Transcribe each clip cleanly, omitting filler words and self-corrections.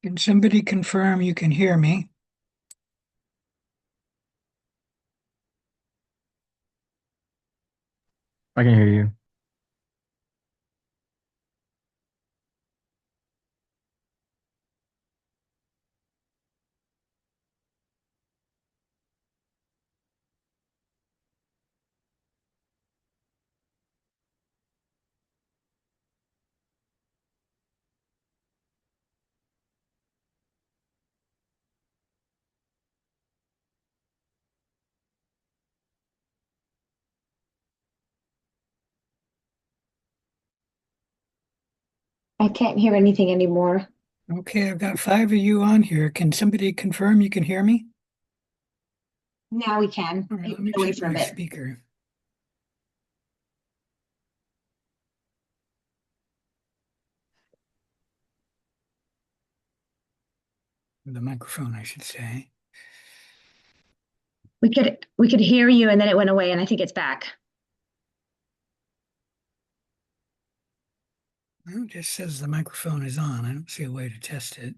Can somebody confirm you can hear me? I can hear you. I can't hear anything anymore. Okay, I've got five of you on here. Can somebody confirm you can hear me? Now we can. All right, It let went me away check for a my bit. speaker. The microphone, I should say. We could hear you and then it went away and I think it's back. Well, it just says the microphone is on. I don't see a way to test it.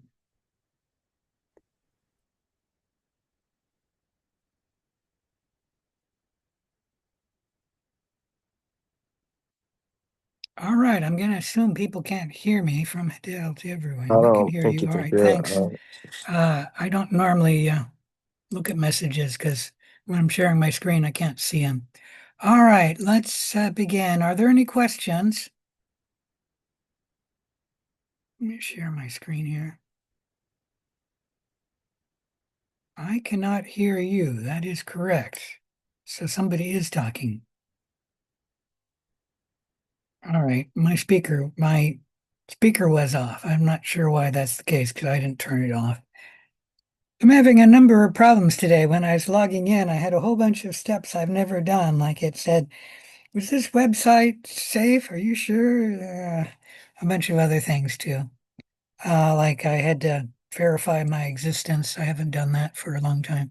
All right, I'm going to assume people can't hear me from Adele to I everyone. We can don't hear think you. you All can right, hear. thanks. I don't normally look at messages because when I'm sharing my screen, I can't see them. All right, let's begin. Are there any questions? Let me share my screen here. I cannot hear you. That is correct. So somebody is talking. All right, my speaker was off. I'm not sure why that's the case because I didn't turn it off. I'm having a number of problems today. When I was logging in, I had a whole bunch of steps I've never done. Like it said, was this website safe? Are you sure? A bunch of other things too. Like I had to verify my existence. I haven't done that for a long time.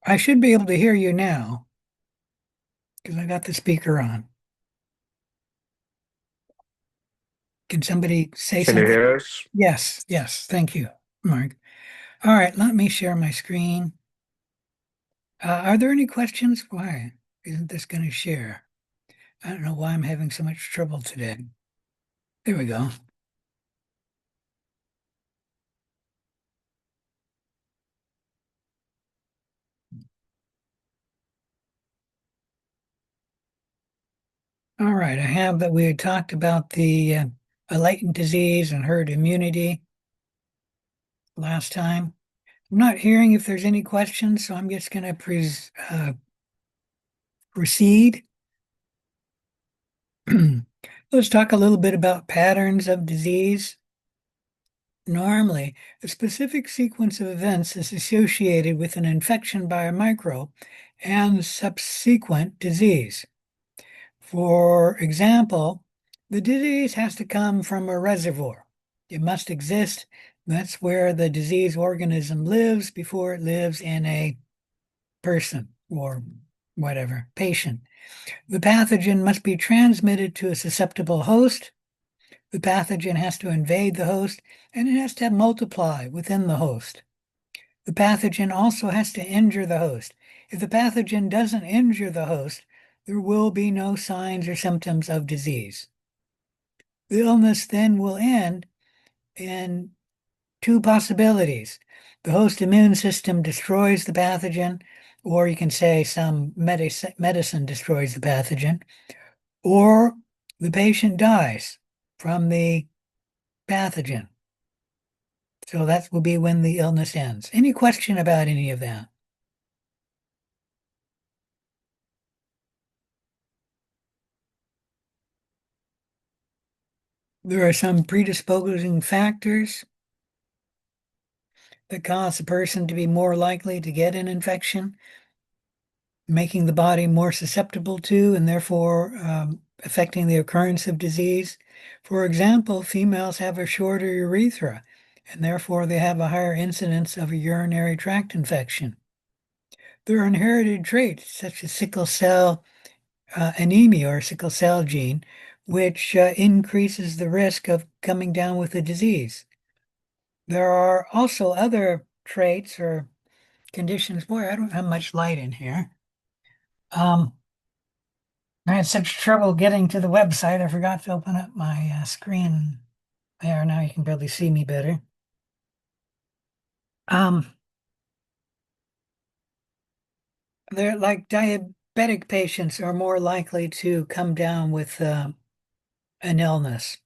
I should be able to hear you now because I got the speaker on. Can somebody say Can you something? hear us? Yes, yes, thank you, Mark. All right, let me share my screen. Are there any questions? Why isn't this going to share? I don't know why I'm having so much trouble today. There we go. All right, I have that we had talked about the latent disease and herd immunity last time. I'm not hearing if there's any questions, so I'm just going to proceed. Let's talk a little bit about patterns of disease. Normally, a specific sequence of events is associated with an infection by a microbe and subsequent disease. For example, the disease has to come from a reservoir. It must exist. That's where the disease organism lives before it lives in a person or whatever, patient. The pathogen must be transmitted to a susceptible host. The pathogen has to invade the host and it has to multiply within the host. The pathogen also has to injure the host. If the pathogen doesn't injure the host, there will be no signs or symptoms of disease. The illness then will end in two possibilities. The host immune system destroys the pathogen, or you can say some medicine destroys the pathogen, or the patient dies from the pathogen. So that will be when the illness ends. Any question about any of that? There are some predisposing factors that cause a person to be more likely to get an infection, making the body more susceptible to and therefore affecting the occurrence of disease. For example, females have a shorter urethra and therefore they have a higher incidence of a urinary tract infection. There are inherited traits such as sickle cell anemia or sickle cell gene, which increases the risk of coming down with the disease. There are also other traits or conditions. Boy, I don't have much light in here. Um, I had such trouble getting to the website. I forgot to open up my screen there. Now you can probably see me better. Um, they're like diabetic patients are more likely to come down with an illness.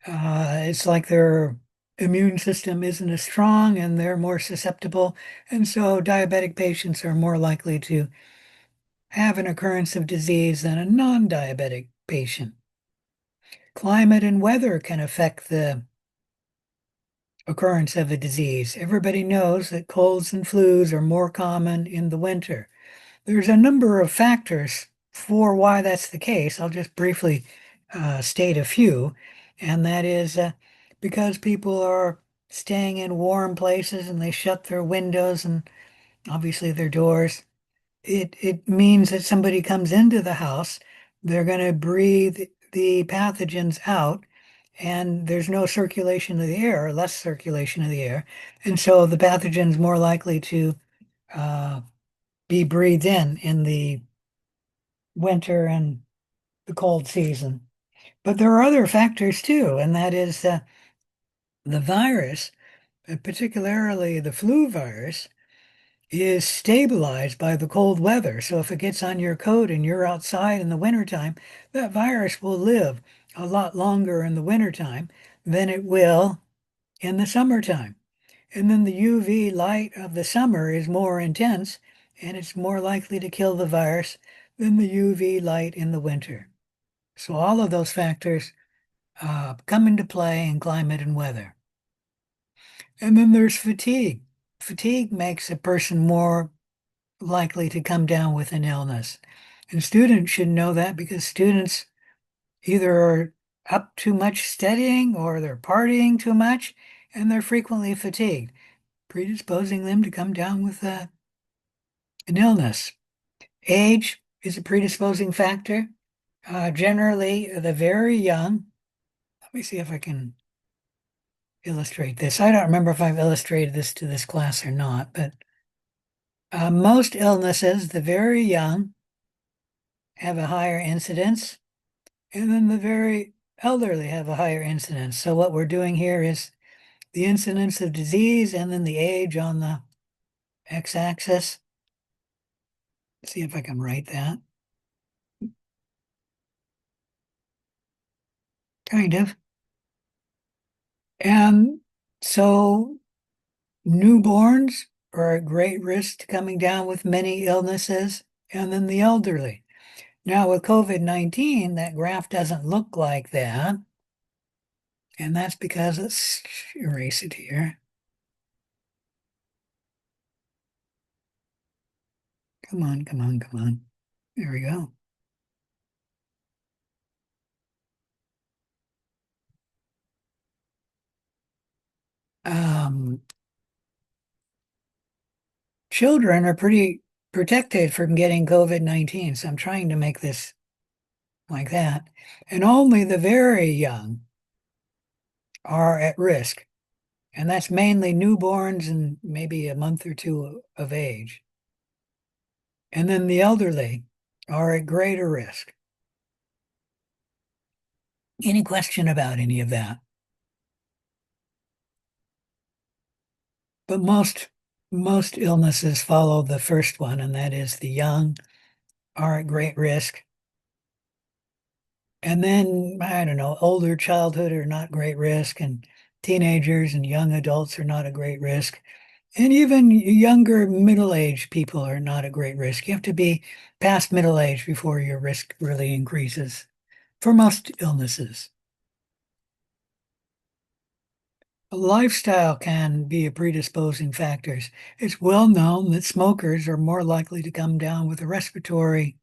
It's like their immune system isn't as strong and they're more susceptible. And so diabetic patients are more likely to have an occurrence of disease than a non-diabetic patient. Climate and weather can affect the occurrence of a disease. Everybody knows that colds and flus are more common in the winter. There's a number of factors for why that's the case. I'll just briefly state a few, and that is because people are staying in warm places and they shut their windows and obviously their doors. It means that somebody comes into the house, they're going to breathe the pathogens out, and there's no circulation of the air, or less circulation of the air, and so the pathogen's more likely to uh, be breathed in the winter and the cold season. But there are other factors too, and that is the virus, particularly the flu virus, is stabilized by the cold weather. So if it gets on your coat and you're outside in the wintertime, that virus will live a lot longer in the wintertime than it will in the summertime. And then the UV light of the summer is more intense and it's more likely to kill the virus than the UV light in the winter. So all of those factors come into play in climate and weather. And then there's fatigue. Fatigue makes a person more likely to come down with an illness. And students should know that because students either are up too much studying or they're partying too much and they're frequently fatigued, predisposing them to come down with an illness. Age is a predisposing factor. Generally, the very young. Let me see if I can illustrate this. I don't remember if I've illustrated this to this class or not, but most illnesses, the very young have a higher incidence, and then the very elderly have a higher incidence. So what we're doing here is the incidence of disease and then the age on the x-axis. See if I can write that. Kind of. And so newborns are at great risk to coming down with many illnesses, and then the elderly. Now, with COVID-19, that graph doesn't look like that. And that's because let's erase it here. Come on, come on, come on. There we go. Um, Children are pretty protected from getting COVID-19, so I'm trying to make this like that. And only the very young are at risk. And that's mainly newborns and maybe a month or two of age. And then the elderly are at greater risk. Any question about any of that? But most illnesses follow the first one, and that is the young are at great risk. And then, I don't know, older childhood are not great risk, and teenagers and young adults are not a great risk. And even younger middle-aged people are not a great risk. You have to be past middle age before your risk really increases for most illnesses. Lifestyle can be a predisposing factor. It's well known that smokers are more likely to come down with a respiratory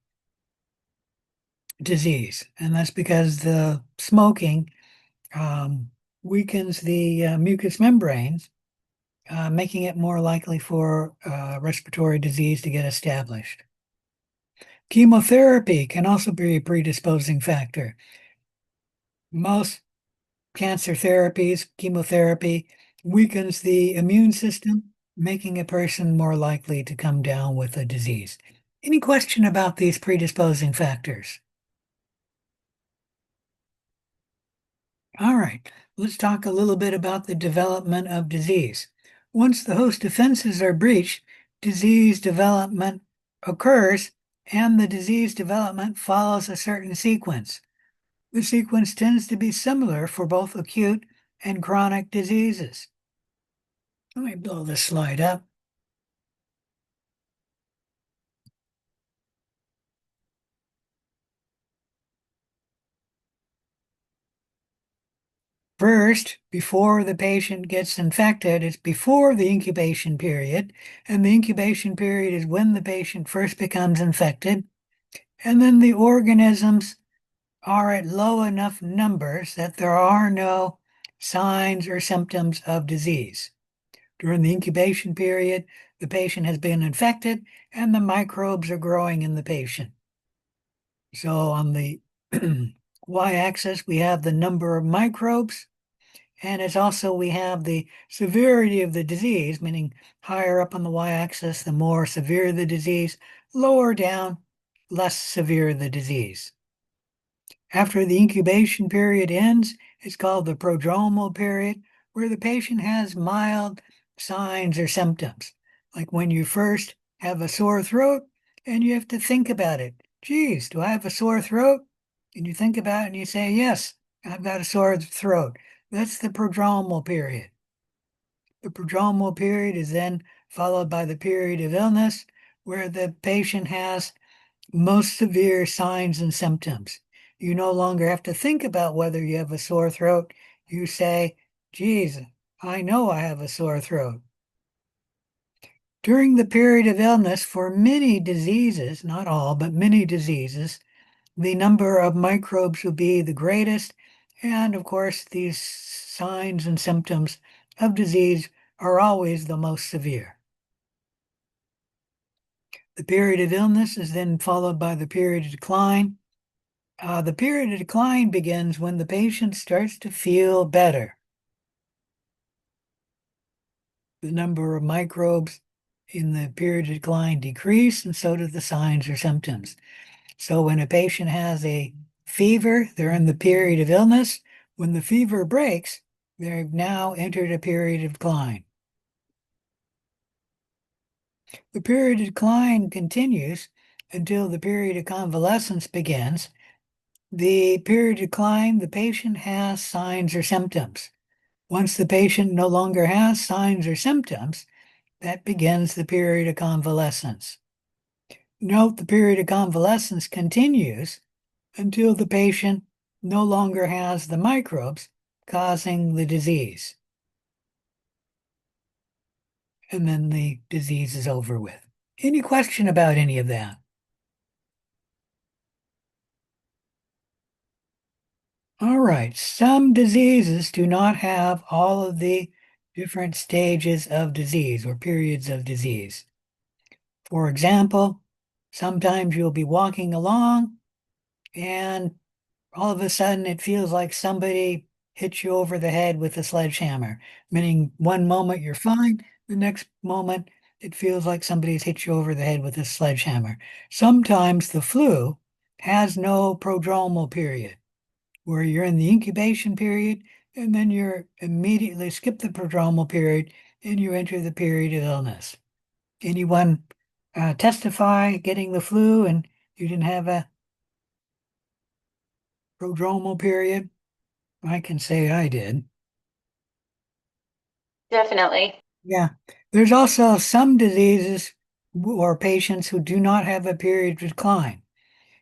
disease, and that's because the smoking weakens the mucous membranes, making it more likely for respiratory disease to get established. Chemotherapy can also be a predisposing factor. Most cancer therapies, chemotherapy, weakens the immune system, making a person more likely to come down with a disease. Any question about these predisposing factors? All right, let's talk a little bit about the development of disease. Once the host defenses are breached, disease development occurs, and the disease development follows a certain sequence. The sequence tends to be similar for both acute and chronic diseases. Let me blow this slide up. First, before the patient gets infected, it's before the incubation period, and the incubation period is when the patient first becomes infected, and then the organisms are at low enough numbers that there are no signs or symptoms of disease. During the incubation period, the patient has been infected and the microbes are growing in the patient. So on the y-axis, we have the number of microbes, and it's also we have the severity of the disease, meaning higher up on the y-axis, the more severe the disease, lower down, less severe the disease. After the incubation period ends, it's called the prodromal period, where the patient has mild signs or symptoms, like when you first have a sore throat and you have to think about it. Geez, do I have a sore throat? And you think about it and you say, yes, I've got a sore throat. That's the prodromal period. The prodromal period is then followed by the period of illness, where the patient has most severe signs and symptoms. You no longer have to think about whether you have a sore throat. You say, geez, I know I have a sore throat. During the period of illness, for many diseases, not all, but many diseases, the number of microbes will be the greatest. And of course, these signs and symptoms of disease are always the most severe. The period of illness is then followed by the period of decline. The period of decline begins when the patient starts to feel better. The number of microbes in the period of decline decrease, and so do the signs or symptoms. So when a patient has a fever, they're in the period of illness. When the fever breaks, they've now entered a period of decline. The period of decline continues until the period of convalescence begins. The period of decline, the patient has signs or symptoms. Once the patient no longer has signs or symptoms, that begins the period of convalescence. Note the period of convalescence continues until the patient no longer has the microbes causing the disease. And then the disease is over with. Any question about any of that? All right, some diseases do not have all of the different stages of disease or periods of disease. For example, sometimes you'll be walking along and all of a sudden it feels like somebody hit you over the head with a sledgehammer, meaning one moment you're fine, the next moment it feels like somebody's hit you over the head with a sledgehammer. Sometimes the flu has no prodromal period, where you're in the incubation period and then you're immediately skip the prodromal period and you enter the period of illness. Anyone testify getting the flu and you didn't have a prodromal period? I can say I did. Definitely. Yeah. There's also some diseases or patients who do not have a period of decline.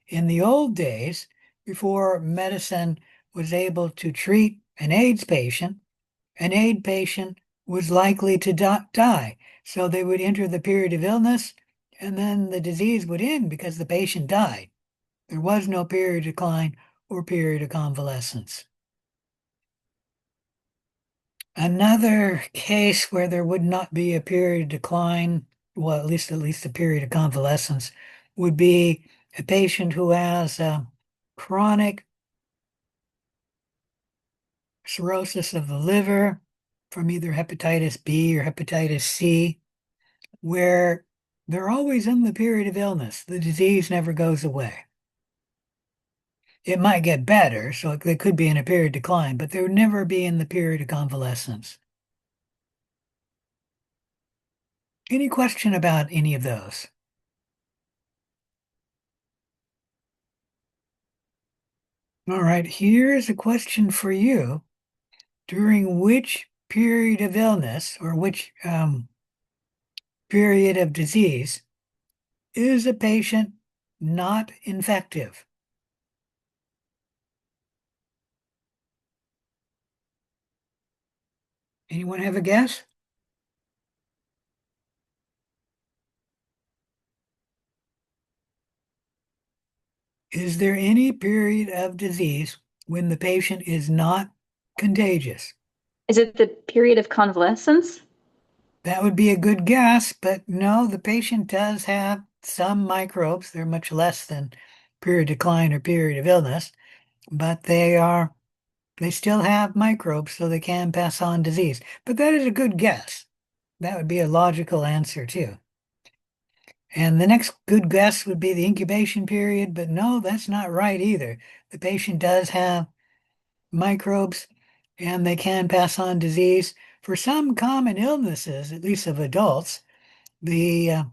In the old days, before medicine was able to treat an AIDS patient was likely to die. So they would enter the period of illness and then the disease would end because the patient died. There was no period of decline or period of convalescence. Another case where there would not be a period of decline, well, at least a period of convalescence, would be a patient who has chronic cirrhosis of the liver from either hepatitis B or hepatitis C, where they're always in the period of illness. The disease never goes away. It might get better, so they could be in a period of decline, but they would never be in the period of convalescence. Any question about any of those? All right, here's a question for you. During which period of illness or which period of disease is a patient not infective? Anyone have a guess? Is there any period of disease when the patient is not contagious? Is it the period of convalescence? That would be a good guess, but no, the patient does have some microbes. They're much less than period of decline or period of illness, but they still have microbes, so they can pass on disease. But that is a good guess. That would be a logical answer too. And the next good guess would be the incubation period, but no, that's not right either. The patient does have microbes and they can pass on disease. For some common illnesses, at least of adults, the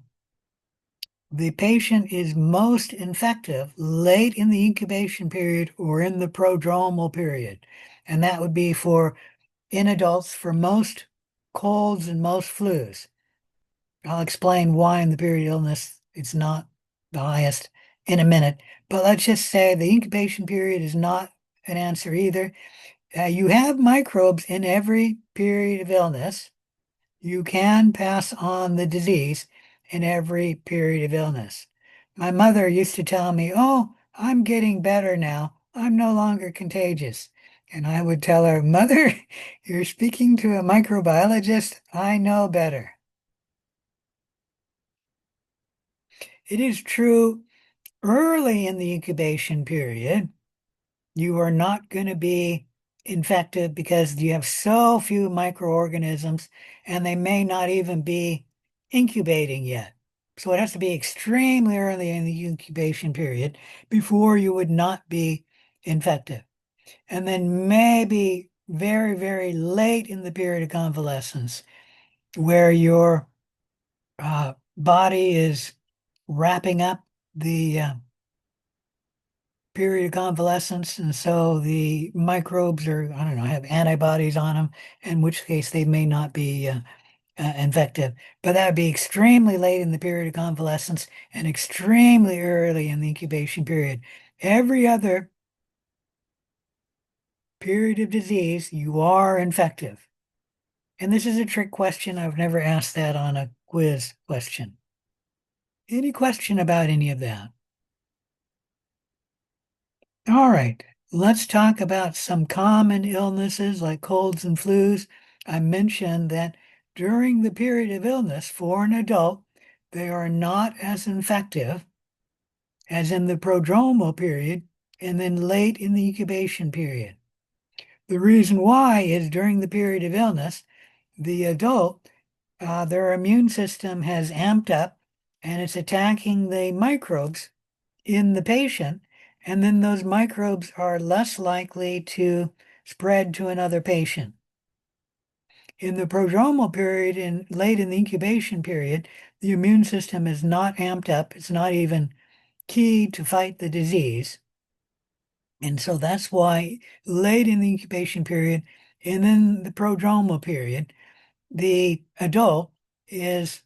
patient is most infective late in the incubation period or in the prodromal period. And that would be in adults for most colds and most flus. I'll explain why in the period of illness it's not the highest in a minute. But let's just say the incubation period is not an answer either. You have microbes in every period of illness. You can pass on the disease in every period of illness. My mother used to tell me, "Oh, I'm getting better now. I'm no longer contagious." And I would tell her, "Mother, you're speaking to a microbiologist. I know better." It is true early in the incubation period, you are not going to be infected because you have so few microorganisms and they may not even be incubating yet. So it has to be extremely early in the incubation period before you would not be infected. And then maybe very, very late in the period of convalescence where your body is wrapping up the period of convalescence, and so the microbes are, I don't know, have antibodies on them, in which case they may not be infective. But that would be extremely late in the period of convalescence and extremely early in the incubation period. Every other period of disease, you are infective. And this is a trick question. I've never asked that on a quiz question. Any question about any of that? All right, let's talk about some common illnesses like colds and flus. I mentioned that during the period of illness for an adult, they are not as infective as in the prodromal period and then late in the incubation period. The reason why is during the period of illness, the adult, their immune system has amped up and it's attacking the microbes in the patient, and then those microbes are less likely to spread to another patient. In the prodromal period and late in the incubation period, the immune system is not amped up. It's not even key to fight the disease. And so that's why late in the incubation period and then the prodromal period, the adult is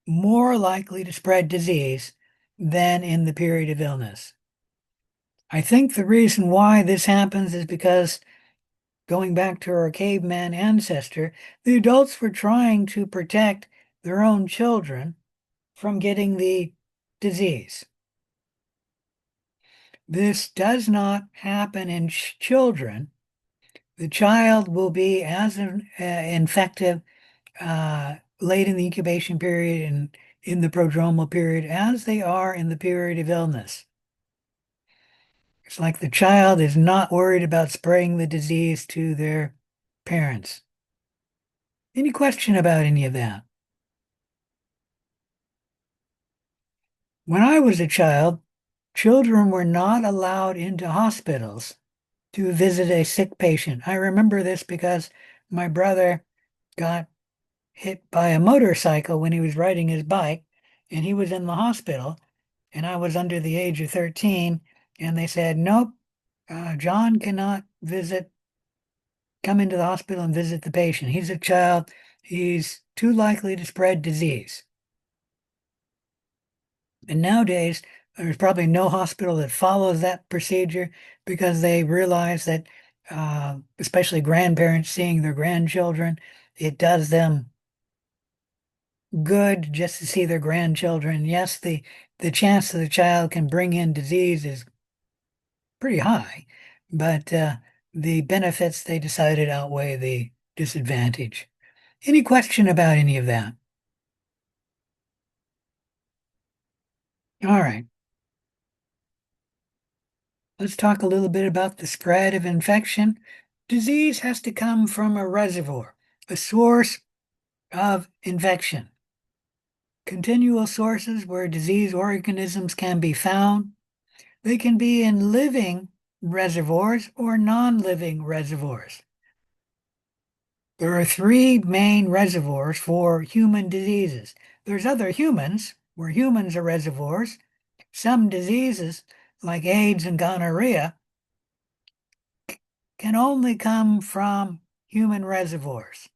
more likely to spread disease than in the period of illness. I think the reason why this happens is because going back to our caveman ancestor, the adults were trying to protect their own children from getting the disease. This does not happen in children. The child will be as infective late in the incubation period and in the prodromal period as they are in the period of illness. It's like the child is not worried about spreading the disease to their parents. Any question about any of that? When I was a child, children were not allowed into hospitals to visit a sick patient. I remember this because my brother got hit by a motorcycle when he was riding his bike, and he was in the hospital, and I was under the age of 13, and they said, nope, John cannot come into the hospital and visit the patient. He's a child. He's too likely to spread disease. And nowadays, there's probably no hospital that follows that procedure because they realize that, especially grandparents seeing their grandchildren, it does them good just to see their grandchildren. Yes, the chance that the child can bring in disease is pretty high, but the benefits they decided outweigh the disadvantage. Any question about any of that? All right. Let's talk a little bit about the spread of infection. Disease has to come from a reservoir, a source of infection. Continual sources where disease organisms can be found. They can be in living reservoirs or non-living reservoirs. There are three main reservoirs for human diseases. There's other humans, where humans are reservoirs. Some diseases, like AIDS and gonorrhea, can only come from human reservoirs.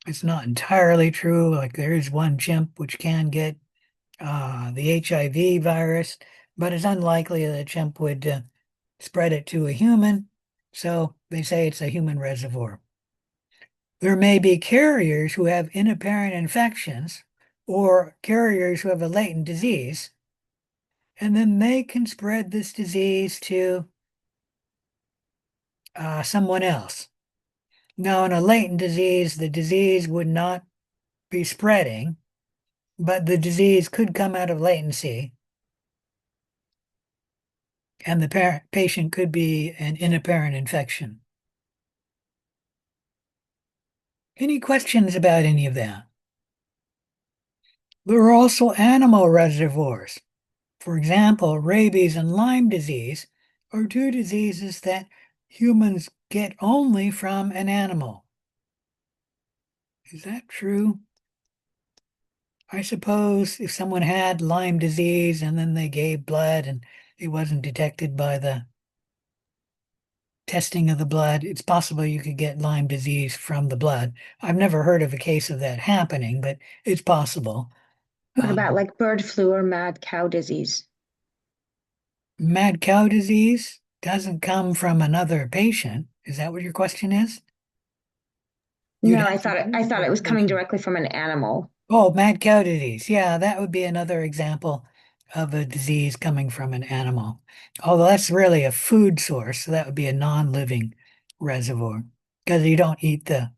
It's not entirely true. Like there is one chimp which can get the HIV virus, but it's unlikely that a chimp would spread it to a human. So they say it's a human reservoir. There may be carriers who have inapparent infections or carriers who have a latent disease, and then they can spread this disease to someone else. Now, in a latent disease, the disease would not be spreading, but the disease could come out of latency, and the patient could be an inapparent infection. Any questions about any of that? There are also animal reservoirs. For example, rabies and Lyme disease are two diseases that humans get only from an animal. Is that true? I suppose if someone had Lyme disease and then they gave blood and it wasn't detected by the testing of the blood, it's possible you could get Lyme disease from the blood. I've never heard of a case of that happening, but it's possible. What about like bird flu or mad cow disease? Mad cow disease doesn't come from another patient. Is that what your question is? No, I thought it was coming directly from an animal. Oh, mad cow disease. Yeah, that would be another example of a disease coming from an animal. Although that's really a food source, so that would be a non-living reservoir because you don't eat the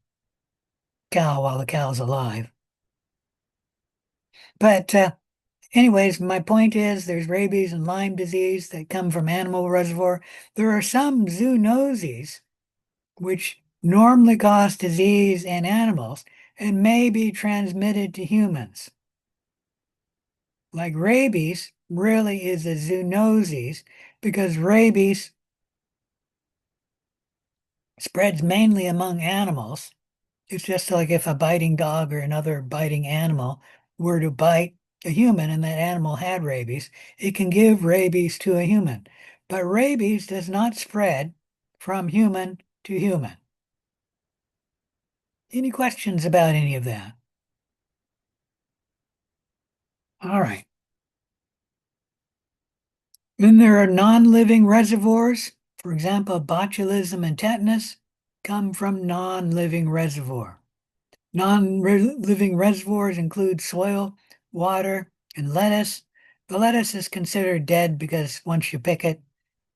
cow while the cow's alive. But anyways, my point is there's rabies and Lyme disease that come from animal reservoir. There are some zoonoses which normally cause disease in animals and may be transmitted to humans. Like rabies really is a zoonosis because rabies spreads mainly among animals. It's just like if a biting dog or another biting animal were to bite a human and that animal had rabies, it can give rabies to a human. But rabies does not spread from human to human. Any questions about any of that? All right. Then there are non-living reservoirs. For example, botulism and tetanus come from non-living reservoir. Non-living reservoirs include soil, water, and lettuce. The lettuce is considered dead because once you pick it,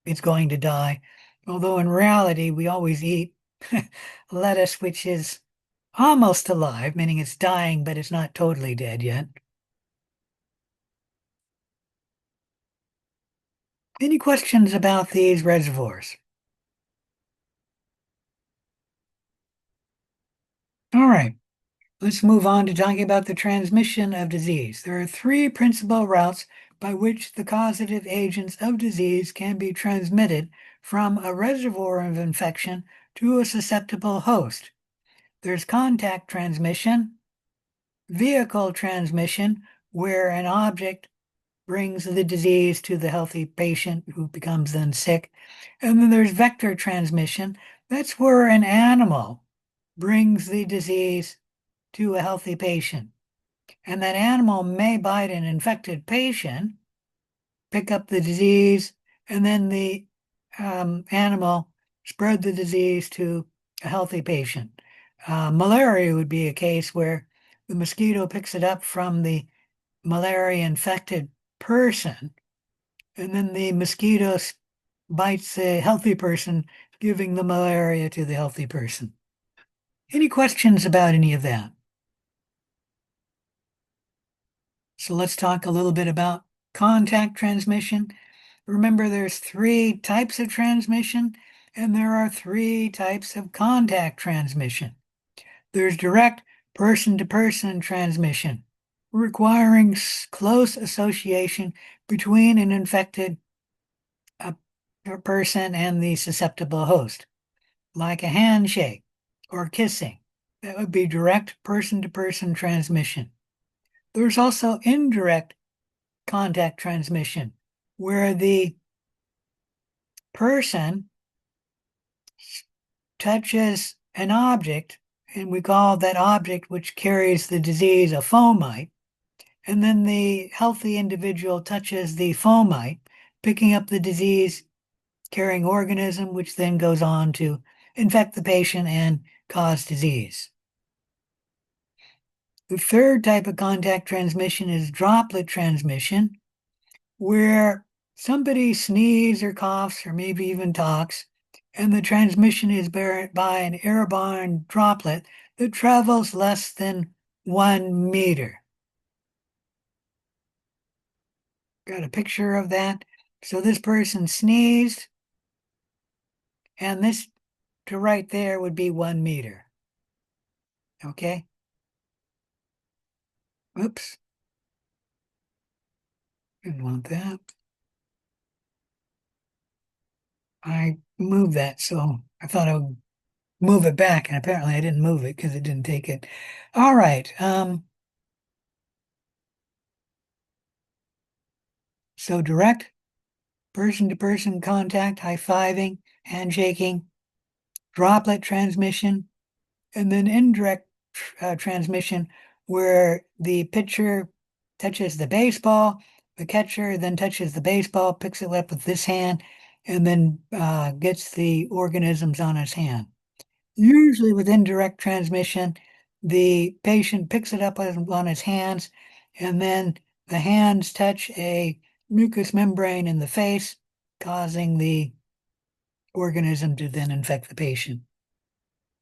it's going to die. Although in reality, we always eat lettuce, which is almost alive, meaning it's dying, but it's not totally dead yet. Any questions about these reservoirs? All right, let's move on to talking about the transmission of disease. There are three principal routes by which the causative agents of disease can be transmitted from a reservoir of infection to a susceptible host. There's contact transmission, vehicle transmission, where an object brings the disease to the healthy patient who becomes then sick. And then there's vector transmission. That's where an animal brings the disease to a healthy patient. And that animal may bite an infected patient, pick up the disease, and then the animal spread the disease to a healthy patient. Malaria would be a case where the mosquito picks it up from the malaria infected person, and then the mosquito bites a healthy person, giving the malaria to the healthy person. Any questions about any of that? So let's talk a little bit about contact transmission. Remember, there's three types of transmission, and there are three types of contact transmission. There's direct person-to-person transmission, requiring close association between an infected person and the susceptible host, like a handshake or kissing. That would be direct person-to-person transmission. There's also indirect contact transmission, where the person touches an object, and we call that object which carries the disease a fomite, and then the healthy individual touches the fomite, picking up the disease-carrying organism, which then goes on to infect the patient and cause disease. The third type of contact transmission is droplet transmission, where somebody sneezes or coughs or maybe even talks, and the transmission is by an airborne droplet that travels less than 1 meter. Got a picture of that? So this person sneezed, and this to right there would be 1 meter. Okay? Oops. Didn't want that. I moved that, so I thought I would move it back, and apparently I didn't move it because it didn't take it. All right. So direct person-to-person contact, high-fiving, handshaking, droplet transmission, and then indirect transmission, where the pitcher touches the baseball, the catcher then touches the baseball, picks it up with this hand, and then gets the organisms on his hand. Usually with indirect transmission, the patient picks it up on his hands, and then the hands touch a mucous membrane in the face, causing the organism to then infect the patient.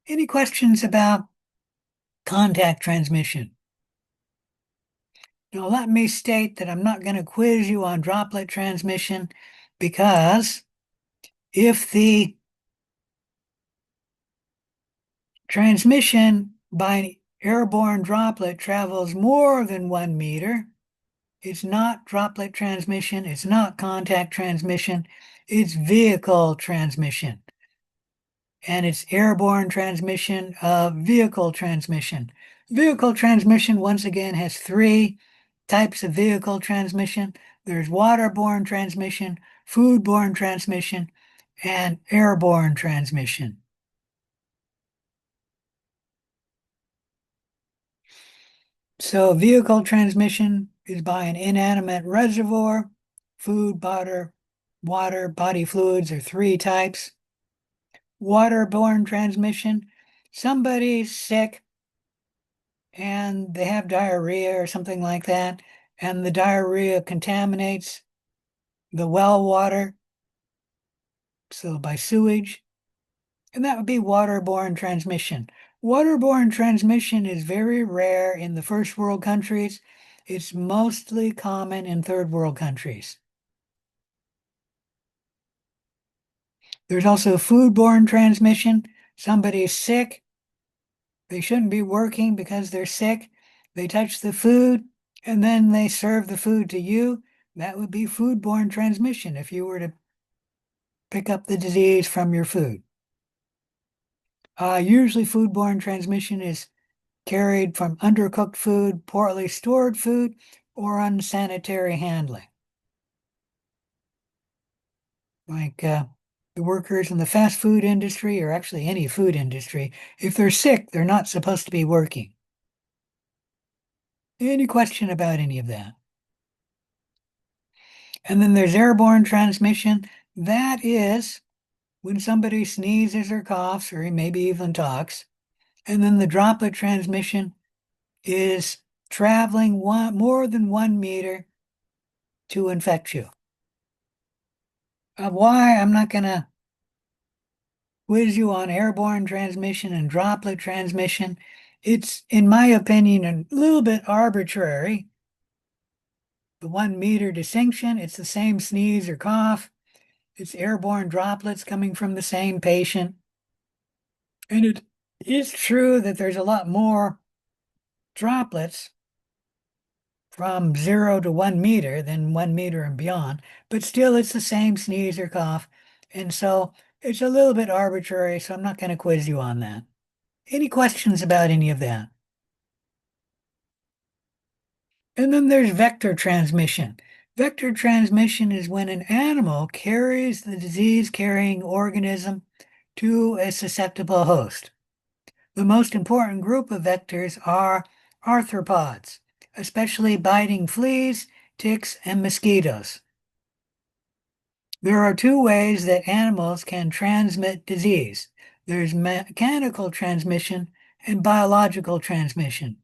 Any questions about contact transmission? Now, let me state that I'm not going to quiz you on droplet transmission, because if the transmission by an airborne droplet travels more than 1 meter, it's not droplet transmission, it's not contact transmission, it's vehicle transmission. And it's airborne transmission of vehicle transmission. Vehicle transmission, once again, has three types of vehicle transmission. There's waterborne transmission, foodborne transmission, and airborne transmission. So vehicle transmission is by an inanimate reservoir. Food, water, body fluids are three types. Waterborne transmission, somebody's sick and they have diarrhea or something like that, and the diarrhea contaminates the well water, so by sewage, and that would be waterborne transmission. Waterborne transmission is very rare in the first world countries. It's mostly common in third world countries. There's also foodborne transmission. Somebody's sick. They shouldn't be working because they're sick. They touch the food and then they serve the food to you. That would be foodborne transmission if you were to pick up the disease from your food. Usually foodborne transmission is carried from undercooked food, poorly stored food, or unsanitary handling. Like the workers in the fast food industry, or actually any food industry, if they're sick, they're not supposed to be working. Any question about any of that? And then there's airborne transmission. That is when somebody sneezes or coughs, or maybe even talks. And then the droplet transmission is traveling more than 1 meter to infect you. Why? I'm not going to quiz you on airborne transmission and droplet transmission. It's, in my opinion, a little bit arbitrary. The 1 meter distinction, it's the same sneeze or cough. It's airborne droplets coming from the same patient. And it is true that there's a lot more droplets from 0 to 1 meter than 1 meter and beyond, but still it's the same sneeze or cough. And so it's a little bit arbitrary, so I'm not going to quiz you on that. Any questions about any of that? And then there's vector transmission. Vector transmission is when an animal carries the disease-carrying organism to a susceptible host. The most important group of vectors are arthropods, especially biting fleas, ticks, and mosquitoes. There are two ways that animals can transmit disease. There's mechanical transmission and biological transmission.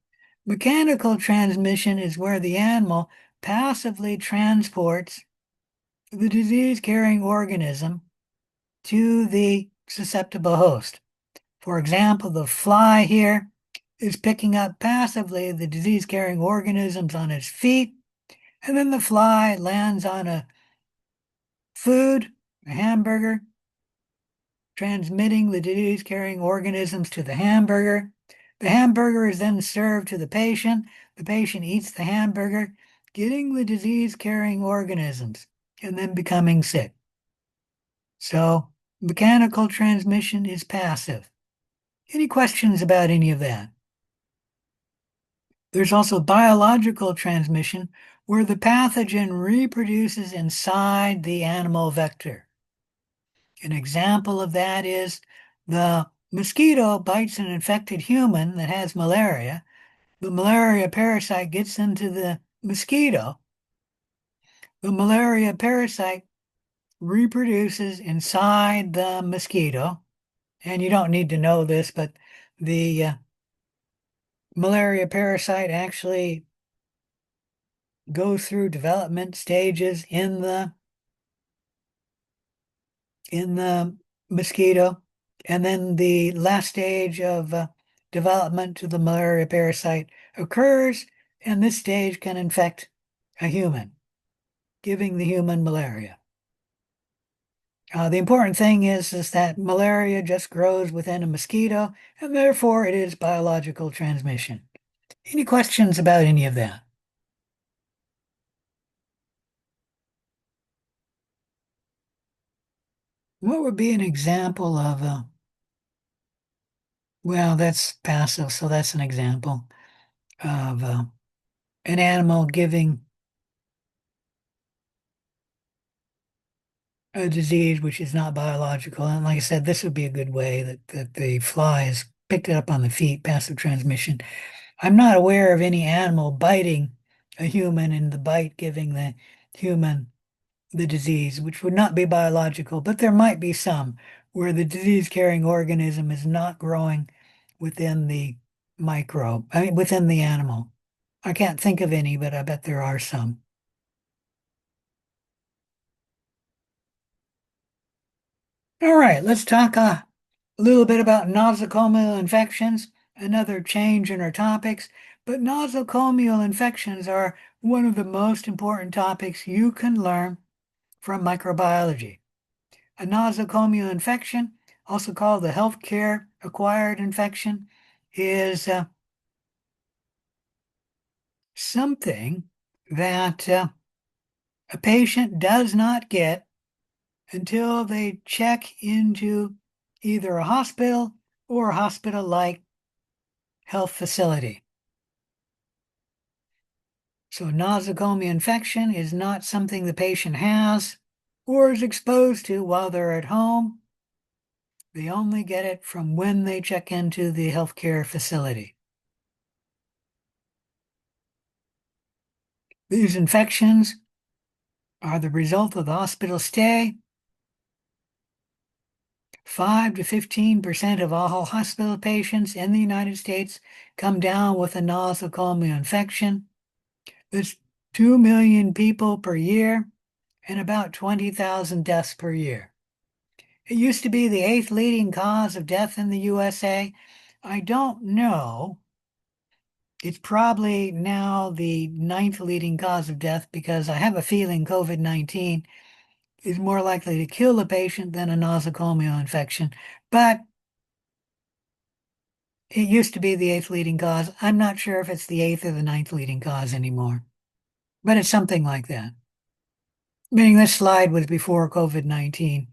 Mechanical transmission is where the animal passively transports the disease-carrying organism to the susceptible host. For example, the fly here is picking up passively the disease-carrying organisms on its feet, and then the fly lands on a food, a hamburger, transmitting the disease-carrying organisms to the hamburger. The hamburger is then served to the patient. The patient eats the hamburger, getting the disease-carrying organisms, and then becoming sick. So mechanical transmission is passive. Any questions about any of that? There's also biological transmission, where the pathogen reproduces inside the animal vector. An example of that is the mosquito bites an infected human that has malaria. The malaria parasite gets into the mosquito. The malaria parasite reproduces inside the mosquito. And you don't need to know this, but the malaria parasite actually goes through development stages in the mosquito, and then the last stage of development to the malaria parasite occurs, and this stage can infect a human, giving the human malaria. The important thing is that malaria just grows within a mosquito, and therefore it is biological transmission. Any questions about any of that? What would be an example of well, that's passive, so that's an example of an animal giving a disease which is not biological. And like I said, this would be a good way that the fly has picked it up on the feet, passive transmission. I'm not aware of any animal biting a human and the bite giving the human the disease, which would not be biological, but there might be some where the disease-carrying organism is not growing within the microbe, within the animal. I can't think of any, but I bet there are some. All right, let's talk a little bit about nosocomial infections, another change in our topics, but nosocomial infections are one of the most important topics you can learn from microbiology. A nosocomial infection, also called the healthcare acquired infection, is something that a patient does not get until they check into either a hospital or a hospital-like health facility. So nosocomial infection is not something the patient has or is exposed to while they're at home. They only get it from when they check into the healthcare facility. These infections are the result of the hospital stay. 5 to 15% of all hospital patients in the United States come down with a nosocomial infection. That's 2 million people per year and about 20,000 deaths per year. It used to be the 8th leading cause of death in the USA. I don't know. It's probably now the 9th leading cause of death because I have a feeling COVID-19 is more likely to kill the patient than a nosocomial infection. But it used to be the 8th leading cause. I'm not sure if it's the 8th or the 9th leading cause anymore, but it's something like that. Meaning this slide was before COVID-19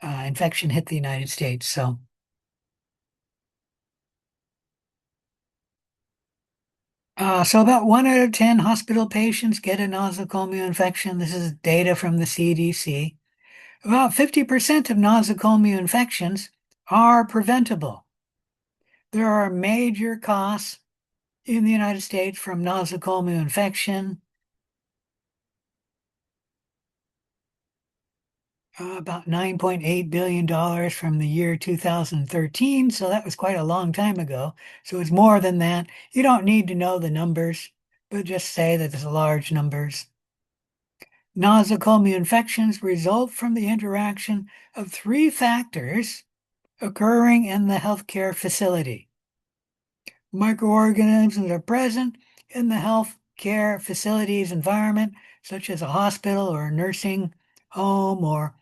infection hit the United States. So about 1 out of 10 hospital patients get a nosocomial infection. This is data from the CDC. About 50% of nosocomial infections are preventable. There are major costs in the United States from nosocomial infection. About $9.8 billion from the year 2013. So that was quite a long time ago. So it's more than that. You don't need to know the numbers, but just say that it's large numbers. Nosocomial infections result from the interaction of 3 factors occurring in the healthcare facility. Microorganisms are present in the healthcare facility's environment, such as a hospital or a nursing home or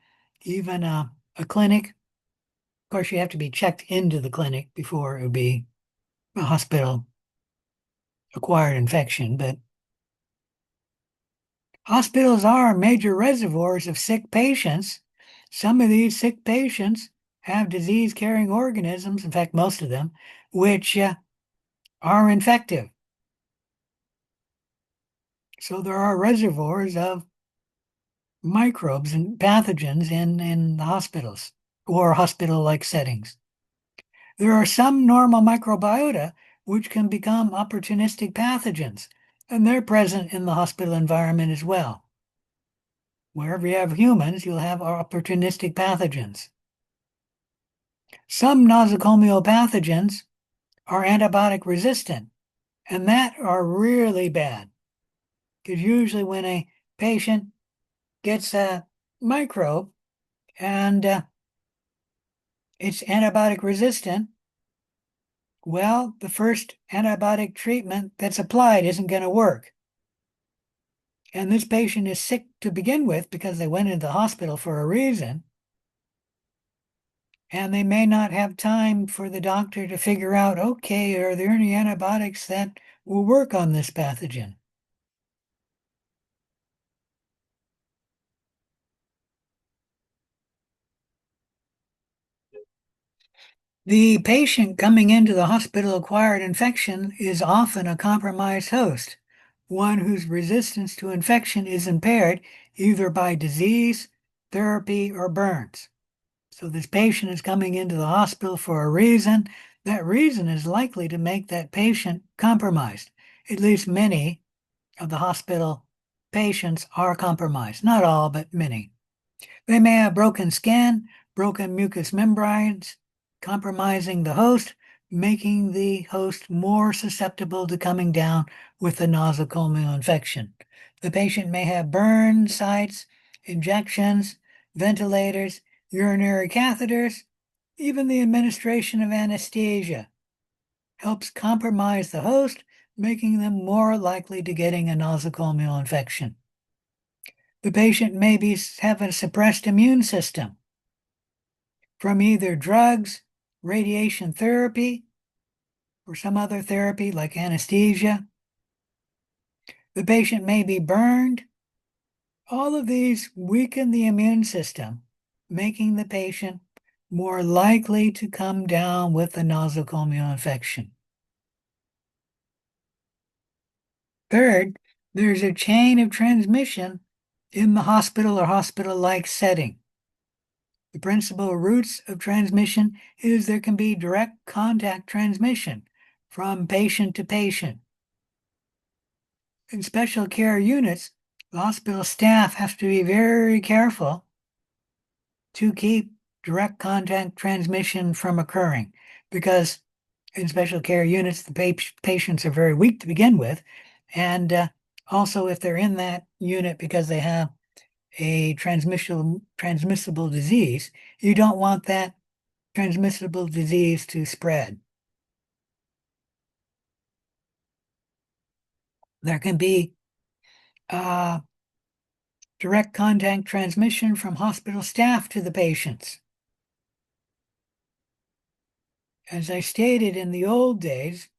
even a clinic. Of course, you have to be checked into the clinic before it would be a hospital acquired infection, but hospitals are major reservoirs of sick patients. Some of these sick patients have disease-carrying organisms, in fact, most of them, which are infective. So there are reservoirs of microbes and pathogens in the hospitals or hospital-like settings. There are some normal microbiota which can become opportunistic pathogens, and they're present in the hospital environment as well. Wherever you have humans, you'll have opportunistic pathogens. Some nosocomial pathogens are antibiotic resistant, and that are really bad. Because usually when a patient gets a microbe and it's antibiotic resistant, well, the first antibiotic treatment that's applied isn't going to work. And this patient is sick to begin with because they went into the hospital for a reason. And they may not have time for the doctor to figure out, okay, are there any antibiotics that will work on this pathogen? The patient coming into the hospital-acquired infection is often a compromised host, one whose resistance to infection is impaired either by disease, therapy, or burns. So this patient is coming into the hospital for a reason. That reason is likely to make that patient compromised. At least many of the hospital patients are compromised. Not all, but many. They may have broken skin, broken mucous membranes, compromising the host, making the host more susceptible to coming down with a nosocomial infection. The patient may have burn sites, injections, ventilators, urinary catheters, even the administration of anesthesia helps compromise the host, making them more likely to getting a nosocomial infection. The patient may have a suppressed immune system. from either drugs, radiation therapy, or some other therapy like anesthesia. The patient may be burned. All of these weaken the immune system, making the patient more likely to come down with a nosocomial infection. Third, there's a chain of transmission in the hospital or hospital-like setting. The principal routes of transmission is there can be direct contact transmission from patient to patient. In special care units, the hospital staff have to be very careful to keep direct contact transmission from occurring, because in special care units, the patients are very weak to begin with. And also, if they're in that unit because they have a transmissible disease, you don't want that transmissible disease to spread. There can be direct contact transmission from hospital staff to the patients. As I stated, in the old days,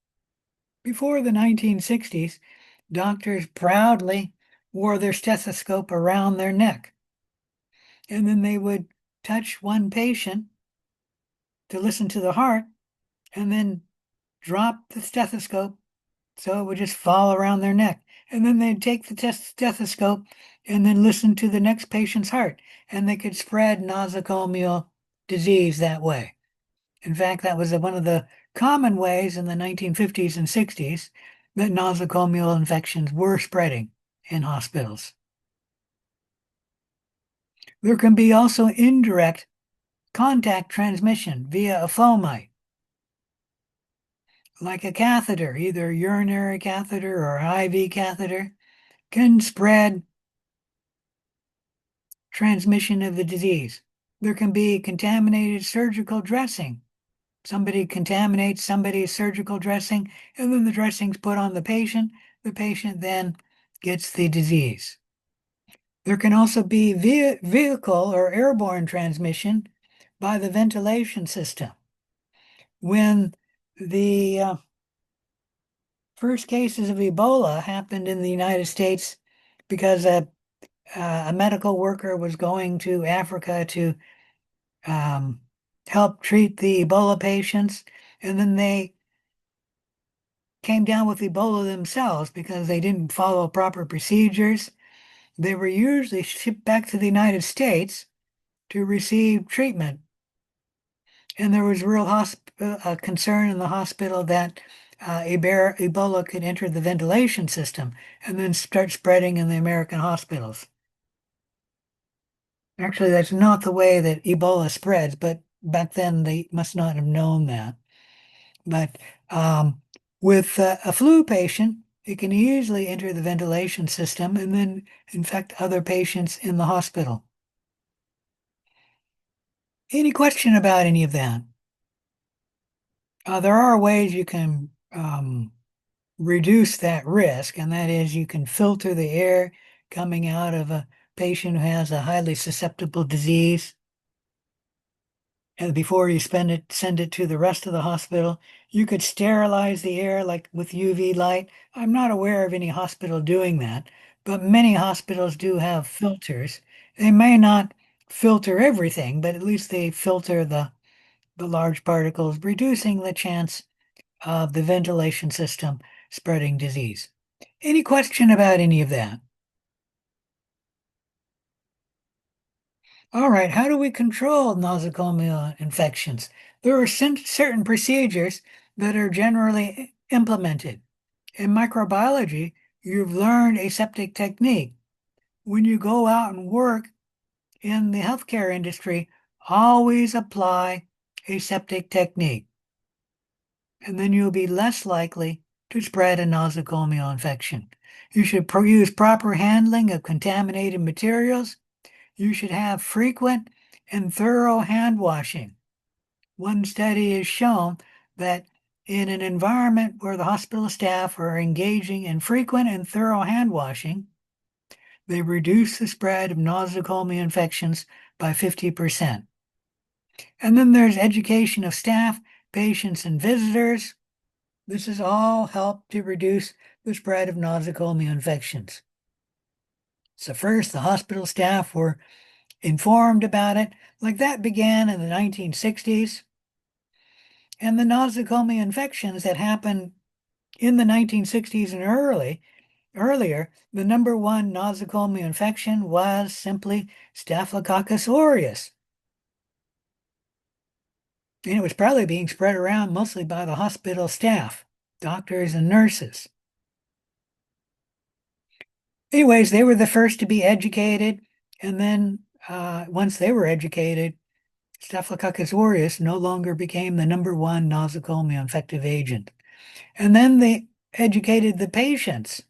before the 1960s, doctors proudly wore their stethoscope around their neck. And then they would touch one patient to listen to the heart and then drop the stethoscope so it would just fall around their neck. And then they'd take the stethoscope and then listen to the next patient's heart, and they could spread nosocomial disease that way. In fact, that was one of the common ways in the 1950s and 60s that nosocomial infections were spreading in hospitals. There can be also indirect contact transmission via a fomite, like a catheter, either urinary catheter or IV catheter, can spread transmission of the disease. There can be contaminated surgical dressing. Somebody contaminates somebody's surgical dressing, and then the dressing's put on the patient. The patient then gets the disease. There can also be vehicle or airborne transmission by the ventilation system. When the first cases of Ebola happened in the United States because a medical worker was going to Africa to help treat the Ebola patients, and then they came down with Ebola themselves because they didn't follow proper procedures. They were usually shipped back to the United States to receive treatment. And there was real concern in the hospital that Ebola could enter the ventilation system and then start spreading in the American hospitals. Actually, that's not the way that Ebola spreads, but back then they must not have known that. But with a flu patient, it can easily enter the ventilation system and then infect other patients in the hospital. Any question about any of that? There are ways you can reduce that risk, and that is you can filter the air coming out of a patient who has a highly susceptible disease. And before you send it to the rest of the hospital, you could sterilize the air like with UV light. I'm not aware of any hospital doing that, but many hospitals do have filters. They may not filter everything, but at least they filter the large particles, reducing the chance of the ventilation system spreading disease. Any question about any of that? All right, how do we control nosocomial infections? There are certain procedures that are generally implemented. In microbiology, you've learned aseptic technique. When you go out and work in the healthcare industry, always apply aseptic technique. And then you'll be less likely to spread a nosocomial infection. You should use proper handling of contaminated materials. You should have frequent and thorough hand washing. One study has shown that in an environment where the hospital staff are engaging in frequent and thorough hand washing, they reduce the spread of nosocomial infections by 50%. And then there's education of staff, patients, and visitors. This has all helped to reduce the spread of nosocomial infections. So first, the hospital staff were informed about it. Like that began in the 1960s. And the nosocomial infections that happened in the 1960s and earlier, the number one nosocomial infection was simply Staphylococcus aureus. And it was probably being spread around mostly by the hospital staff, doctors and nurses. Anyways, they were the first to be educated. And then once they were educated, Staphylococcus aureus no longer became the number one nosocomial infective agent. And then they educated the patients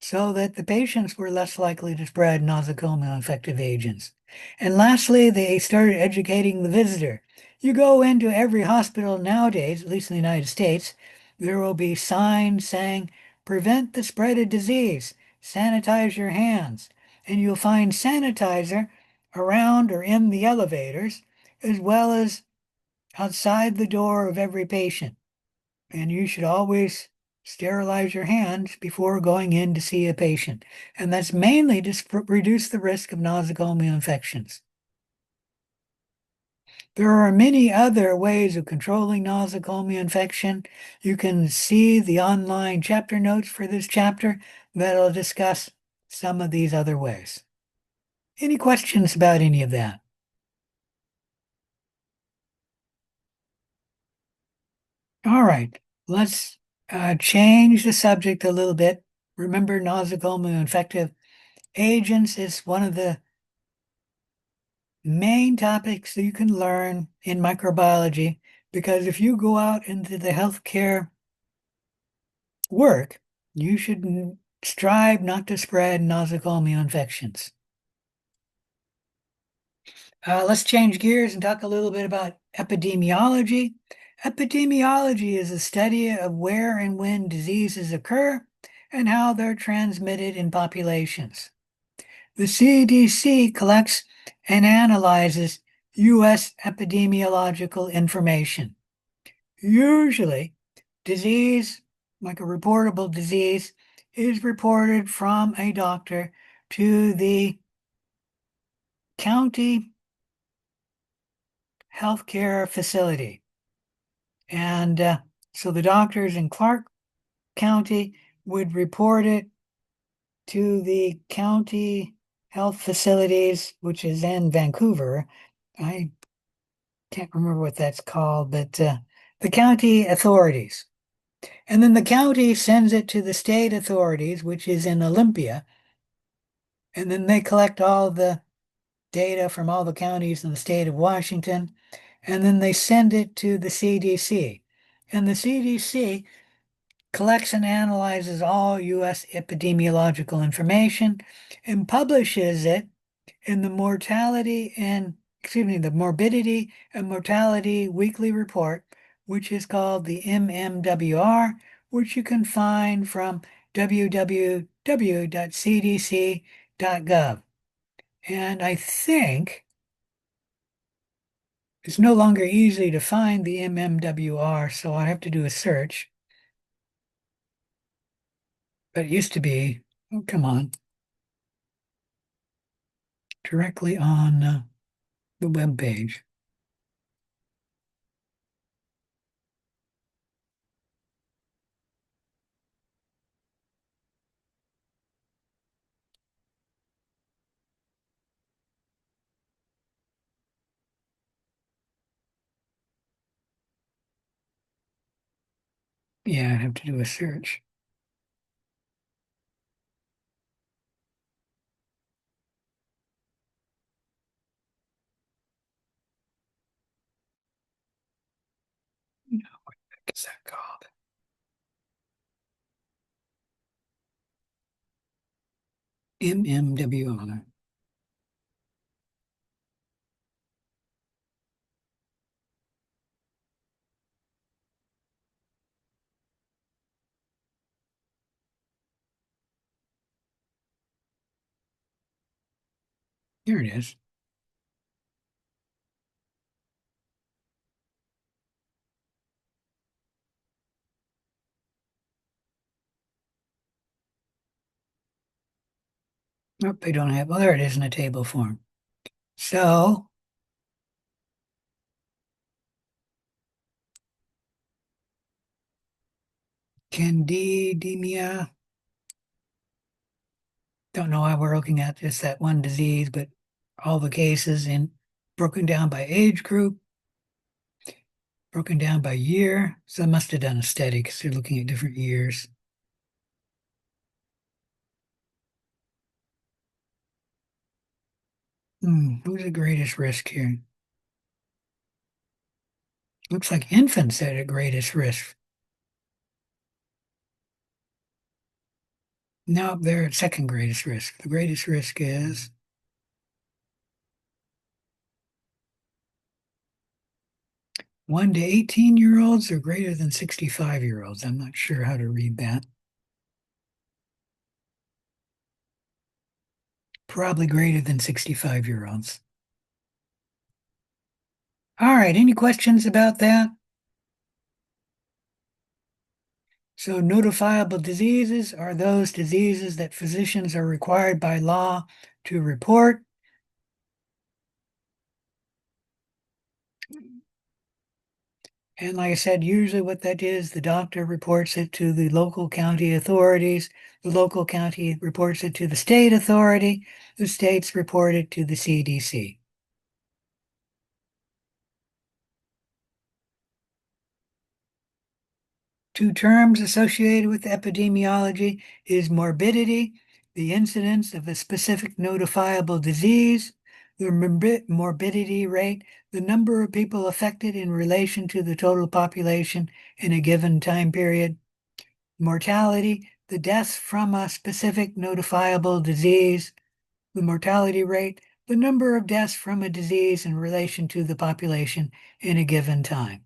so that the patients were less likely to spread nosocomial infective agents. And lastly, they started educating the visitor. You go into every hospital nowadays, at least in the United States, there will be signs saying, prevent the spread of disease, sanitize your hands. And you'll find sanitizer around or in the elevators, as well as outside the door of every patient. And you should always sterilize your hands before going in to see a patient. And that's mainly to reduce the risk of nosocomial infections. There are many other ways of controlling nosocomial infection. You can see the online chapter notes for this chapter that'll discuss some of these other ways. Any questions about any of that? All right, let's change the subject a little bit. Remember, nosocomial infective agents is one of the main topics that you can learn in microbiology, because if you go out into the healthcare work, you should strive not to spread nosocomial infections. Let's change gears and talk a little bit about epidemiology. Epidemiology is a study of where and when diseases occur and how they're transmitted in populations. The CDC collects and analyzes U.S. epidemiological information. Usually, disease, like a reportable disease, is reported from a doctor to the county healthcare facility. And so the doctors in Clark County would report it to the county health facilities, which is in Vancouver. I can't remember what that's called, but the county authorities. And then the county sends it to the state authorities, which is in Olympia. And then they collect all the data from all the counties in the state of Washington. And then they send it to the CDC. And the CDC collects and analyzes all U.S. epidemiological information and publishes it in the the Morbidity and Mortality Weekly Report, which is called the MMWR, which you can find from www.cdc.gov. And I think it's no longer easy to find the MMWR, so I have to do a search. But it used to be, oh, come on, directly on the web page. Yeah, I have to do a search. No, what the heck is that called? MMWR. Here it is. Nope, they don't have, well, there it is in a table form. So, candidemia, don't know why we're looking at just that one disease, but all the cases in broken down by age group, broken down by year. So they must have done a study because they're looking at different years. Who's the greatest risk here? Looks like infants are at greatest risk. No, they're at second greatest risk. The greatest risk is 1 to 18-year-olds or greater than 65-year-olds. I'm not sure how to read that. Probably greater than 65-year-olds. All right, any questions about that? So notifiable diseases are those diseases that physicians are required by law to report. And like I said, usually what that is, the doctor reports it to the local county authorities. The local county reports it to the state authority. The states report it to the CDC. Two terms associated with epidemiology is morbidity, the incidence of a specific notifiable disease, the morbidity rate, the number of people affected in relation to the total population in a given time period. Mortality, the deaths from a specific notifiable disease. The mortality rate, the number of deaths from a disease in relation to the population in a given time.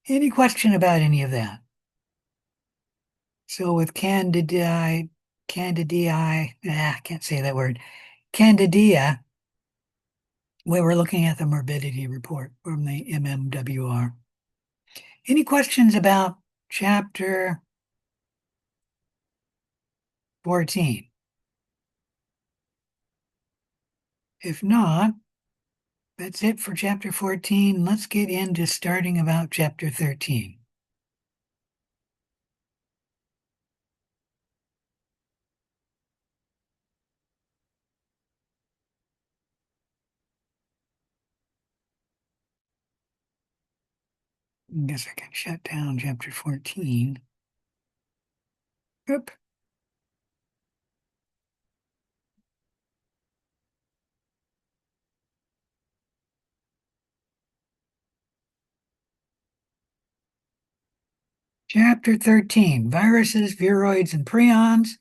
Any question about any of that? So with I can't say that word, Candida, we were looking at the morbidity report from the MMWR. Any questions about chapter 14? If not, that's it for chapter 14. Let's get into starting about chapter 13. I guess I can shut down chapter 14. Oop. Chapter 13, Viruses, Viroids, and Prions.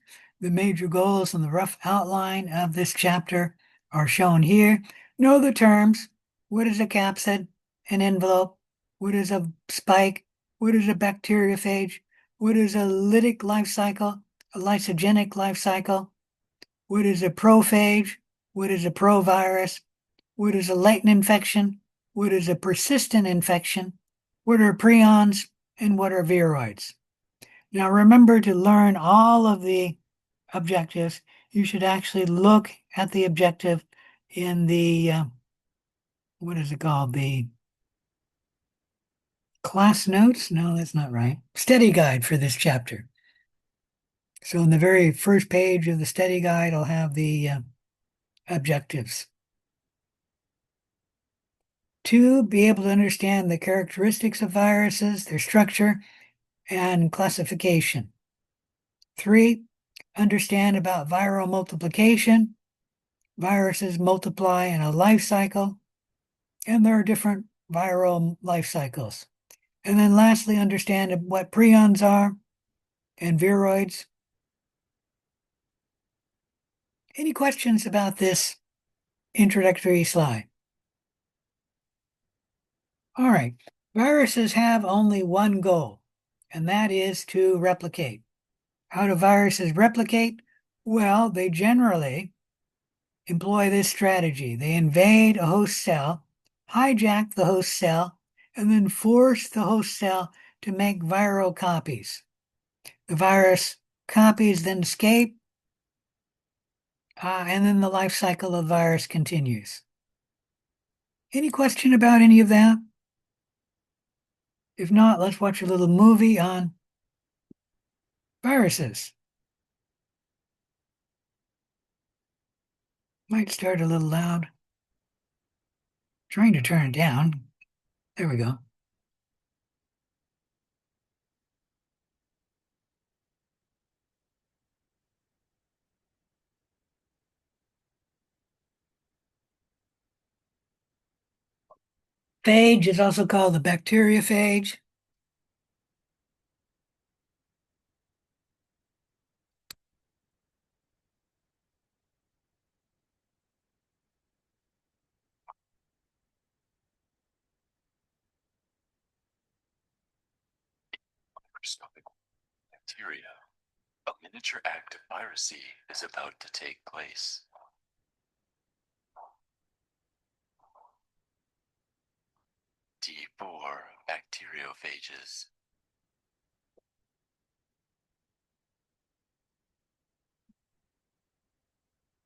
The major goals and the rough outline of this chapter are shown here. Know the terms. What is a capsid? An envelope. What is a spike? What is a bacteriophage? What is a lytic life cycle? A lysogenic life cycle? What is a prophage? What is a provirus? What is a latent infection? What is a persistent infection? What are prions? And what are viroids? Now remember, to learn all of the objectives, you should actually look at the objective in the, what is it called? The class notes? No, that's not right. Study guide for this chapter. So in the very first page of the study guide, I'll have the objectives. 2, be able to understand the characteristics of viruses, their structure, and classification. 3, understand about viral multiplication. Viruses multiply in a life cycle, and there are different viral life cycles. And then lastly, understand what prions are and viroids. Any questions about this introductory slide? All right, viruses have only one goal, and that is to replicate. How do viruses replicate? Well, they generally employ this strategy. They invade a host cell, hijack the host cell, and then force the host cell to make viral copies. The virus copies then escape, and then the life cycle of the virus continues. Any question about any of that? If not, let's watch a little movie on viruses. Might start a little loud. Trying to turn it down. There we go. Phage is also called the bacteriophage. Microscopic bacteria. A miniature act of piracy is about to take place. D4 bacteriophages.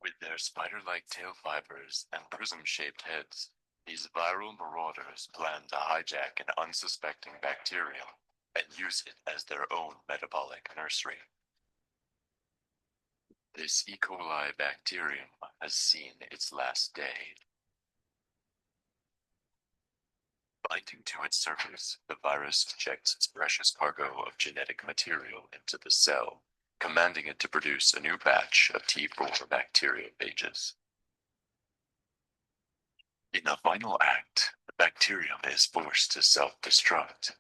With their spider-like tail fibers and prism-shaped heads, these viral marauders plan to hijack an unsuspecting bacterium and use it as their own metabolic nursery. This E. coli bacterium has seen its last day. Binding to its surface, the virus injects its precious cargo of genetic material into the cell, commanding it to produce a new batch of T4 bacteriophages. In the final act, the bacterium is forced to self-destruct,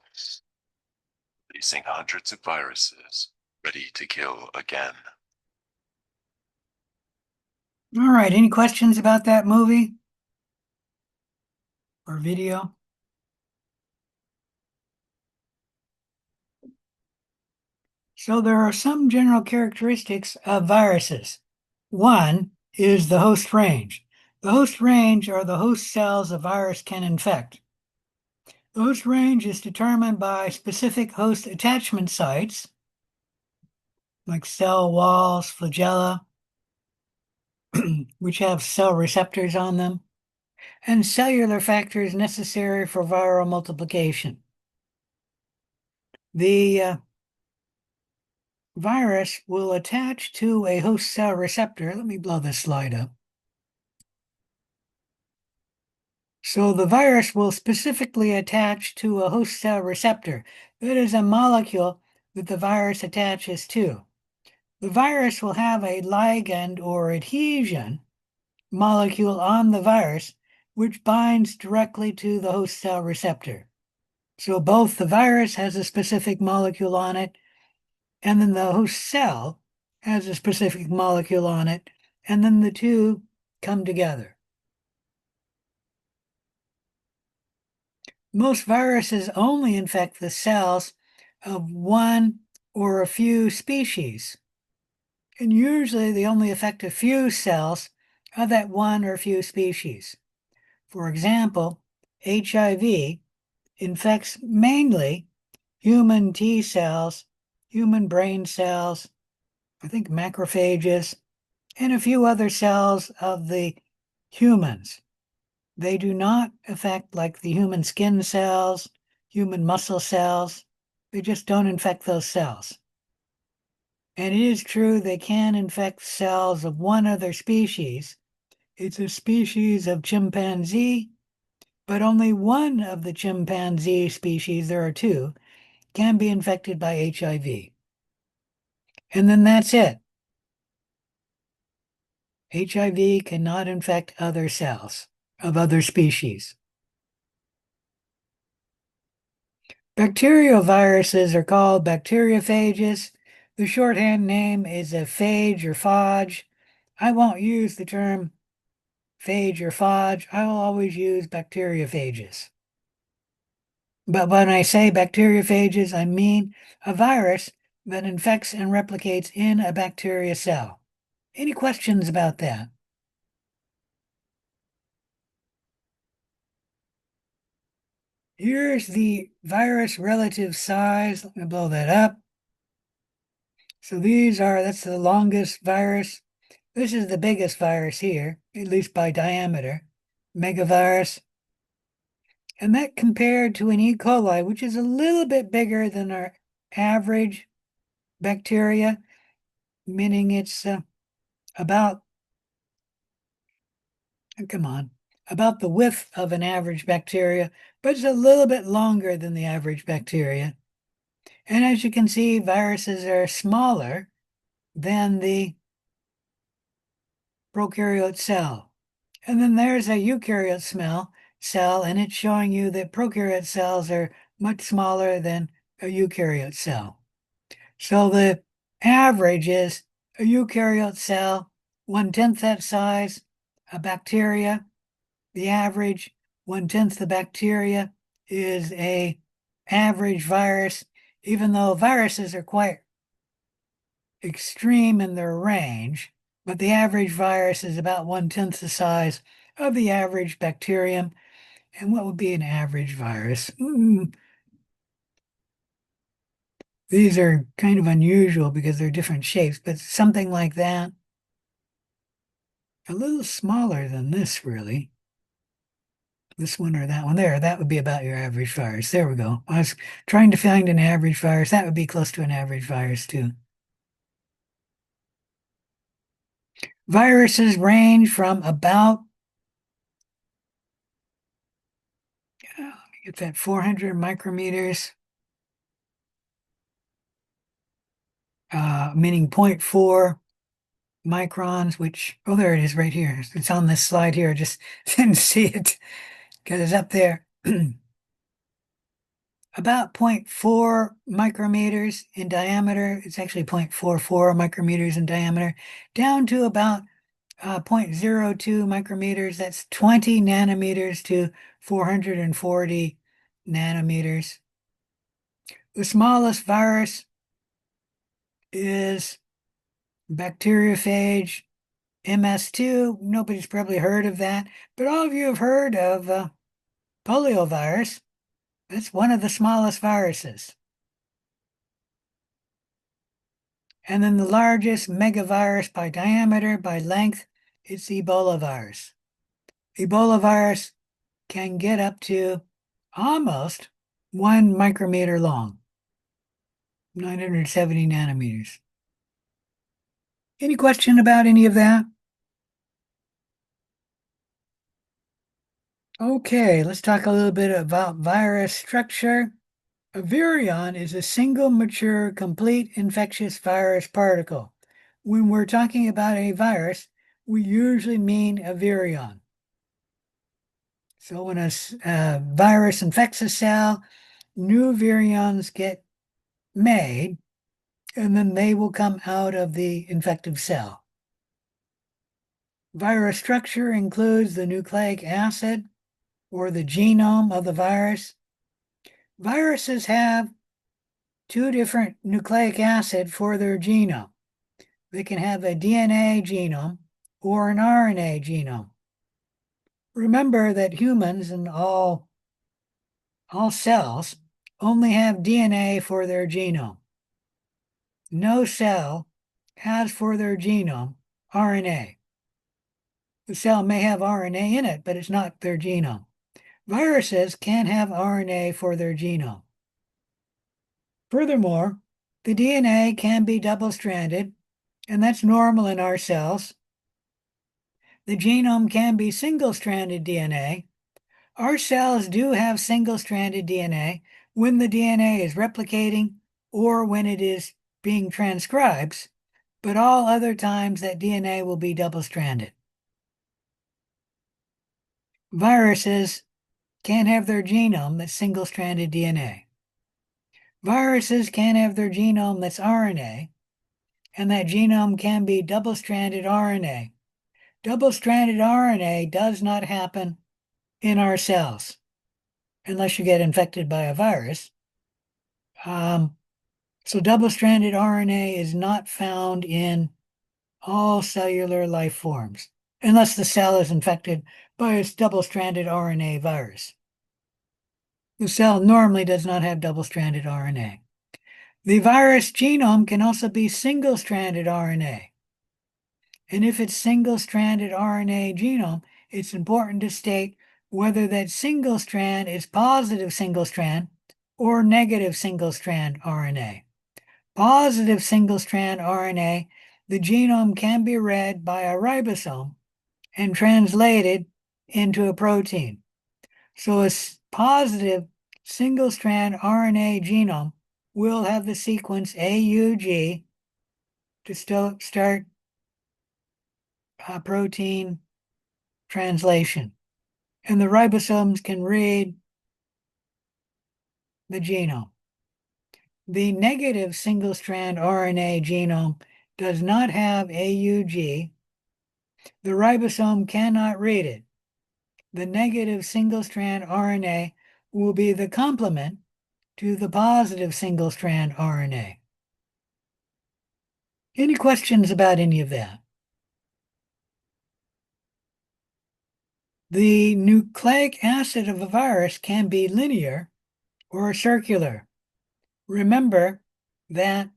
releasing hundreds of viruses ready to kill again. All right, any questions about that movie or video? So there are some general characteristics of viruses. One is the host range. The host range are the host cells a virus can infect. The host range is determined by specific host attachment sites, like cell walls, flagella, which have cell receptors on them, and cellular factors necessary for viral multiplication. The virus will attach to a host cell receptor. Let me blow this slide up. So the virus will specifically attach to a host cell receptor. That is a molecule that the virus attaches to. The virus will have a ligand or adhesion molecule on the virus, which binds directly to the host cell receptor. So both the virus has a specific molecule on it, and then the host cell has a specific molecule on it, and then the two come together. Most viruses only infect the cells of one or a few species. And usually they only affect a few cells of that one or few species. For example, HIV infects mainly human T cells, human brain cells, I think macrophages, and a few other cells of the humans. They do not affect like the human skin cells, human muscle cells. They just don't infect those cells. And it is true they can infect cells of one other species. It's a species of chimpanzee, but only one of the chimpanzee species, there are two, can be infected by HIV. And then that's it. HIV cannot infect other cells of other species. Bacterioviruses are called bacteriophages. The shorthand name is a phage or phage. I won't use the term phage or phage. I will always use bacteriophages. But when I say bacteriophages, I mean a virus that infects and replicates in a bacteria cell. Any questions about that? Here's the virus relative size. Let me blow that up. So that's the longest virus. This is the biggest virus here, at least by diameter, megavirus. And that compared to an E. coli, which is a little bit bigger than our average bacteria, meaning it's about, come on, about the width of an average bacteria, but it's a little bit longer than the average bacteria. And as you can see, viruses are smaller than the prokaryote cell. And then there's a eukaryote cell, and it's showing you that prokaryote cells are much smaller than a eukaryote cell. So the average is a eukaryote cell, 1/10 that size, a bacteria. The average, 1/10 the bacteria, is a average virus, even though viruses are quite extreme in their range, but the average virus is about 1/10 the size of the average bacterium. And what would be an average virus? These are kind of unusual because they're different shapes, but something like that. A little smaller than this, really. This one or that one there, that would be about your average virus. There we go. I was trying to find an average virus. That would be close to an average virus too. Viruses range from about, let me get that, 400 micrometers, meaning 0.4 microns, which, oh, there it is right here. It's on this slide here. I just didn't see it because it's up there. About 0.4 micrometers in diameter. It's actually 0.44 micrometers in diameter, down to about 0.02 micrometers. That's 20 nanometers to 440 nanometers. The smallest virus is bacteriophage MS2. Nobody's probably heard of that, but all of you have heard of poliovirus. That's one of the smallest viruses. And then the largest megavirus by diameter, by length, it's Ebola virus. Ebola virus can get up to almost 1 micrometer long, 970 nanometers. Any question about any of that? Okay, let's talk a little bit about virus structure. A virion is a single mature, complete infectious virus particle. When we're talking about a virus, we usually mean a virion. So when a virus infects a cell, new virions get made, and then they will come out of the infective cell. Virus structure includes the nucleic acid or the genome of the virus. Viruses have 2 different nucleic acid for their genome. They can have a DNA genome or an RNA genome. Remember that humans and all cells only have DNA for their genome. No cell has for their genome RNA. The cell may have RNA in it, but it's not their genome. Viruses can have RNA for their genome. Furthermore, the DNA can be double-stranded, and that's normal in our cells. The genome can be single-stranded DNA. Our cells do have single-stranded DNA when the DNA is replicating or when it is being transcribed, but all other times that DNA will be double-stranded. Viruses can have their genome that's single-stranded DNA. Viruses can have their genome that's RNA, and that genome can be double-stranded RNA. Double-stranded RNA does not happen in our cells unless you get infected by a virus. So double-stranded RNA is not found in all cellular life forms unless the cell is infected by a double-stranded RNA virus. The cell normally does not have double-stranded RNA. The virus genome can also be single-stranded RNA. And if it's single-stranded RNA genome, it's important to state whether that single strand is positive single strand or negative single strand RNA. Positive single strand RNA, the genome can be read by a ribosome and translated into a protein. So a positive single strand RNA genome will have the sequence AUG to start protein translation. And the ribosomes can read the genome. The negative single strand RNA genome does not have AUG. The ribosome cannot read it. The negative single strand RNA will be the complement to the positive single strand RNA. Any questions about any of that? The nucleic acid of a virus can be linear or circular. Remember that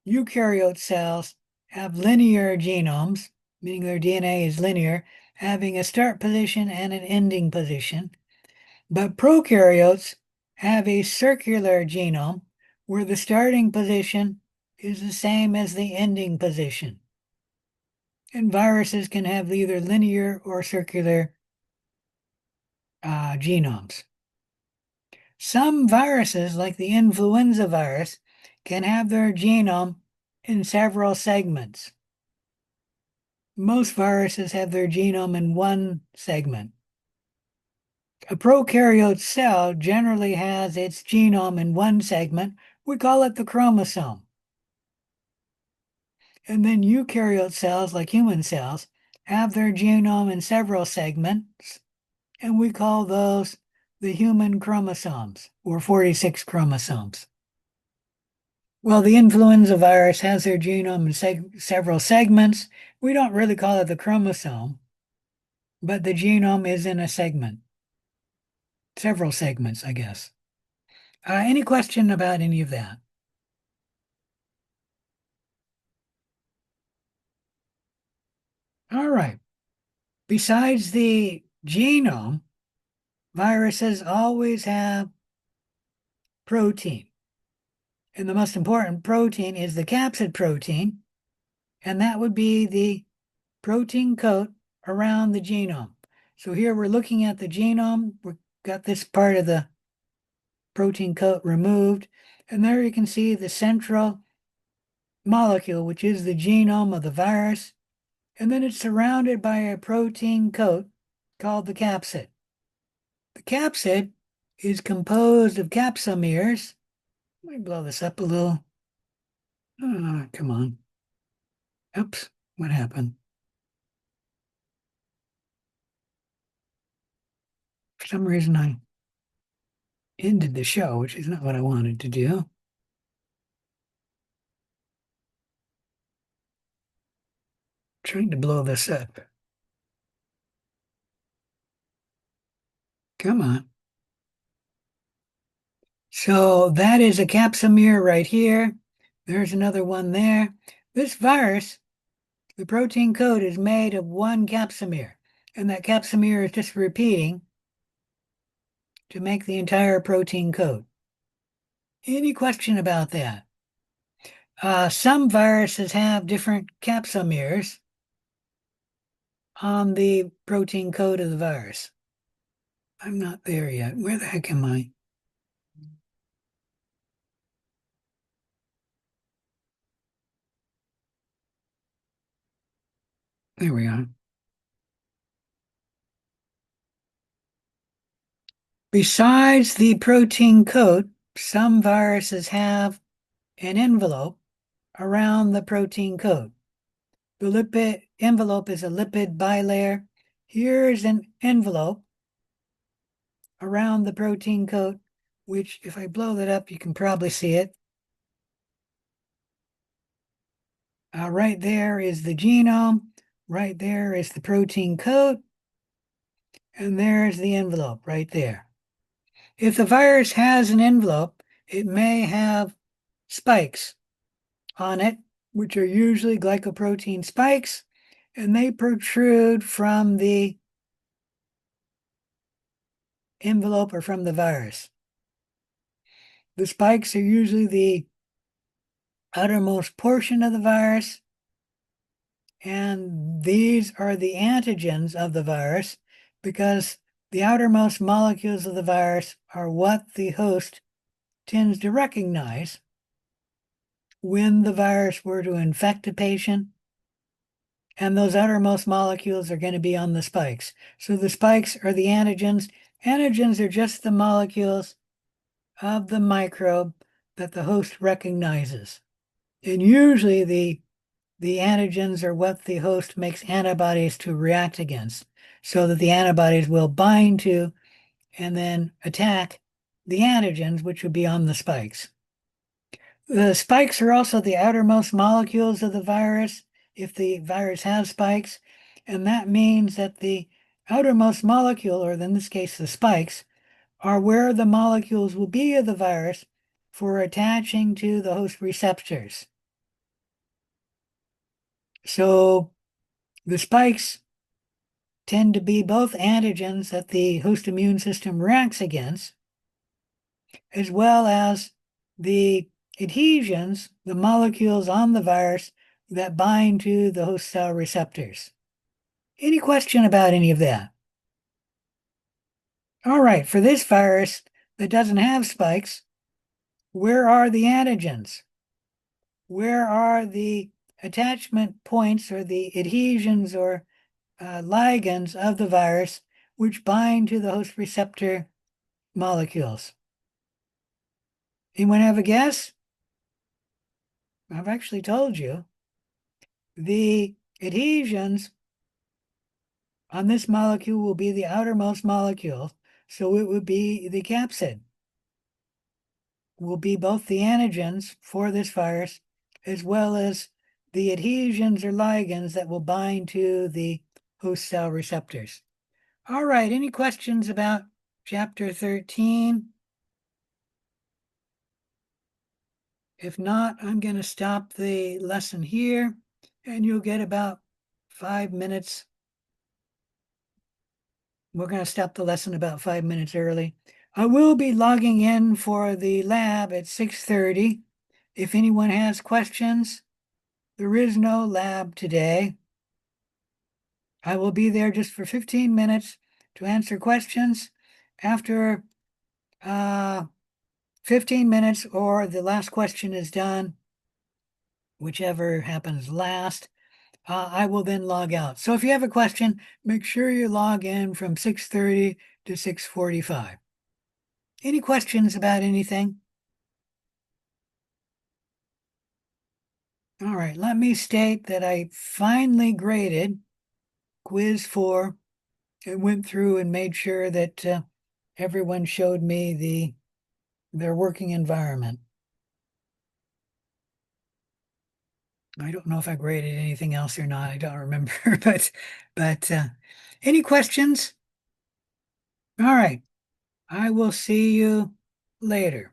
eukaryote cells have linear genomes, meaning their DNA is linear, having a start position and an ending position. But prokaryotes have a circular genome where the starting position is the same as the ending position. And viruses can have either linear or circular genomes. Some viruses, like the influenza virus, can have their genome in several segments. Most viruses have their genome in one segment. A prokaryote cell generally has its genome in one segment. We call it the chromosome. And then eukaryote cells, like human cells, have their genome in several segments, and we call those the human chromosomes, or 46 chromosomes. Well, the influenza virus has their genome in several segments. We don't really call it the chromosome, but the genome is in a segment. Several segments, I guess. Any question about any of that? All right. Besides the genome, viruses always have protein. And the most important protein is the capsid protein, and that would be the protein coat around the genome. So here we're looking at the genome. We've got this part of the protein coat removed, and there you can see the central molecule, which is the genome of the virus, and then it's surrounded by a protein coat called the capsid. The capsid is composed of capsomeres. Let me blow this up a little. Come on. Oops, what happened? For some reason, I ended the show, which is not what I wanted to do. Trying to blow this up. Come on. So that is a capsomere right here. There's another one there. This virus, the protein coat is made of one capsomere, and that capsomere is just repeating to make the entire protein coat. Any question about that? Some viruses have different capsomeres on the protein coat of the virus. I'm not there yet. Where the heck am I? There we are. Besides the protein coat, some viruses have an envelope around the protein coat. The lipid envelope is a lipid bilayer. Here's an envelope around the protein coat, which if I blow that up, you can probably see it. Right there is the genome. Right there is the protein coat. And there's the envelope right there. If the virus has an envelope, it may have spikes on it, which are usually glycoprotein spikes, and they protrude from the envelope or from the virus. The spikes are usually the outermost portion of the virus, and these are the antigens of the virus because the outermost molecules of the virus are what the host tends to recognize when the virus were to infect a patient, and those outermost molecules are going to be on the spikes. So the spikes are the antigens. Antigens are just the molecules of the microbe that the host recognizes. And usually the antigens are what the host makes antibodies to react against, so that the antibodies will bind to and then attack the antigens, which would be on the spikes. The spikes are also the outermost molecules of the virus, if the virus has spikes, and that means that the outermost molecule, or in this case the spikes, are where the molecules will be of the virus for attaching to the host receptors. So the spikes tend to be both antigens that the host immune system reacts against, as well as the adhesions, the molecules on the virus that bind to the host cell receptors. Any question about any of that? All right, for this virus that doesn't have spikes, where are the antigens? Where are the attachment points or the adhesions or ligands of the virus which bind to the host receptor molecules? Anyone have a guess? I've actually told you. The adhesions on this molecule will be the outermost molecule, so it would be the capsid. Will be both the antigens for this virus as well as the adhesions or ligands that will bind to the host cell receptors. All right, any questions about chapter 13? If not, I'm going to stop the lesson here, and you'll get about 5 minutes. We're going to stop the lesson about 5 minutes early. I will be logging in for the lab at 6:30. If anyone has questions, there is no lab today. I will be there just for 15 minutes to answer questions. After 15 minutes or the last question is done, whichever happens last, I will then log out. So if you have a question, make sure you log in from 6:30 to 6:45. Any questions about anything? All right, let me state that I finally graded quiz 4 and went through and made sure that everyone showed me their working environment. I don't know if I graded anything else or not. I don't remember, but any questions? All right, I will see you later.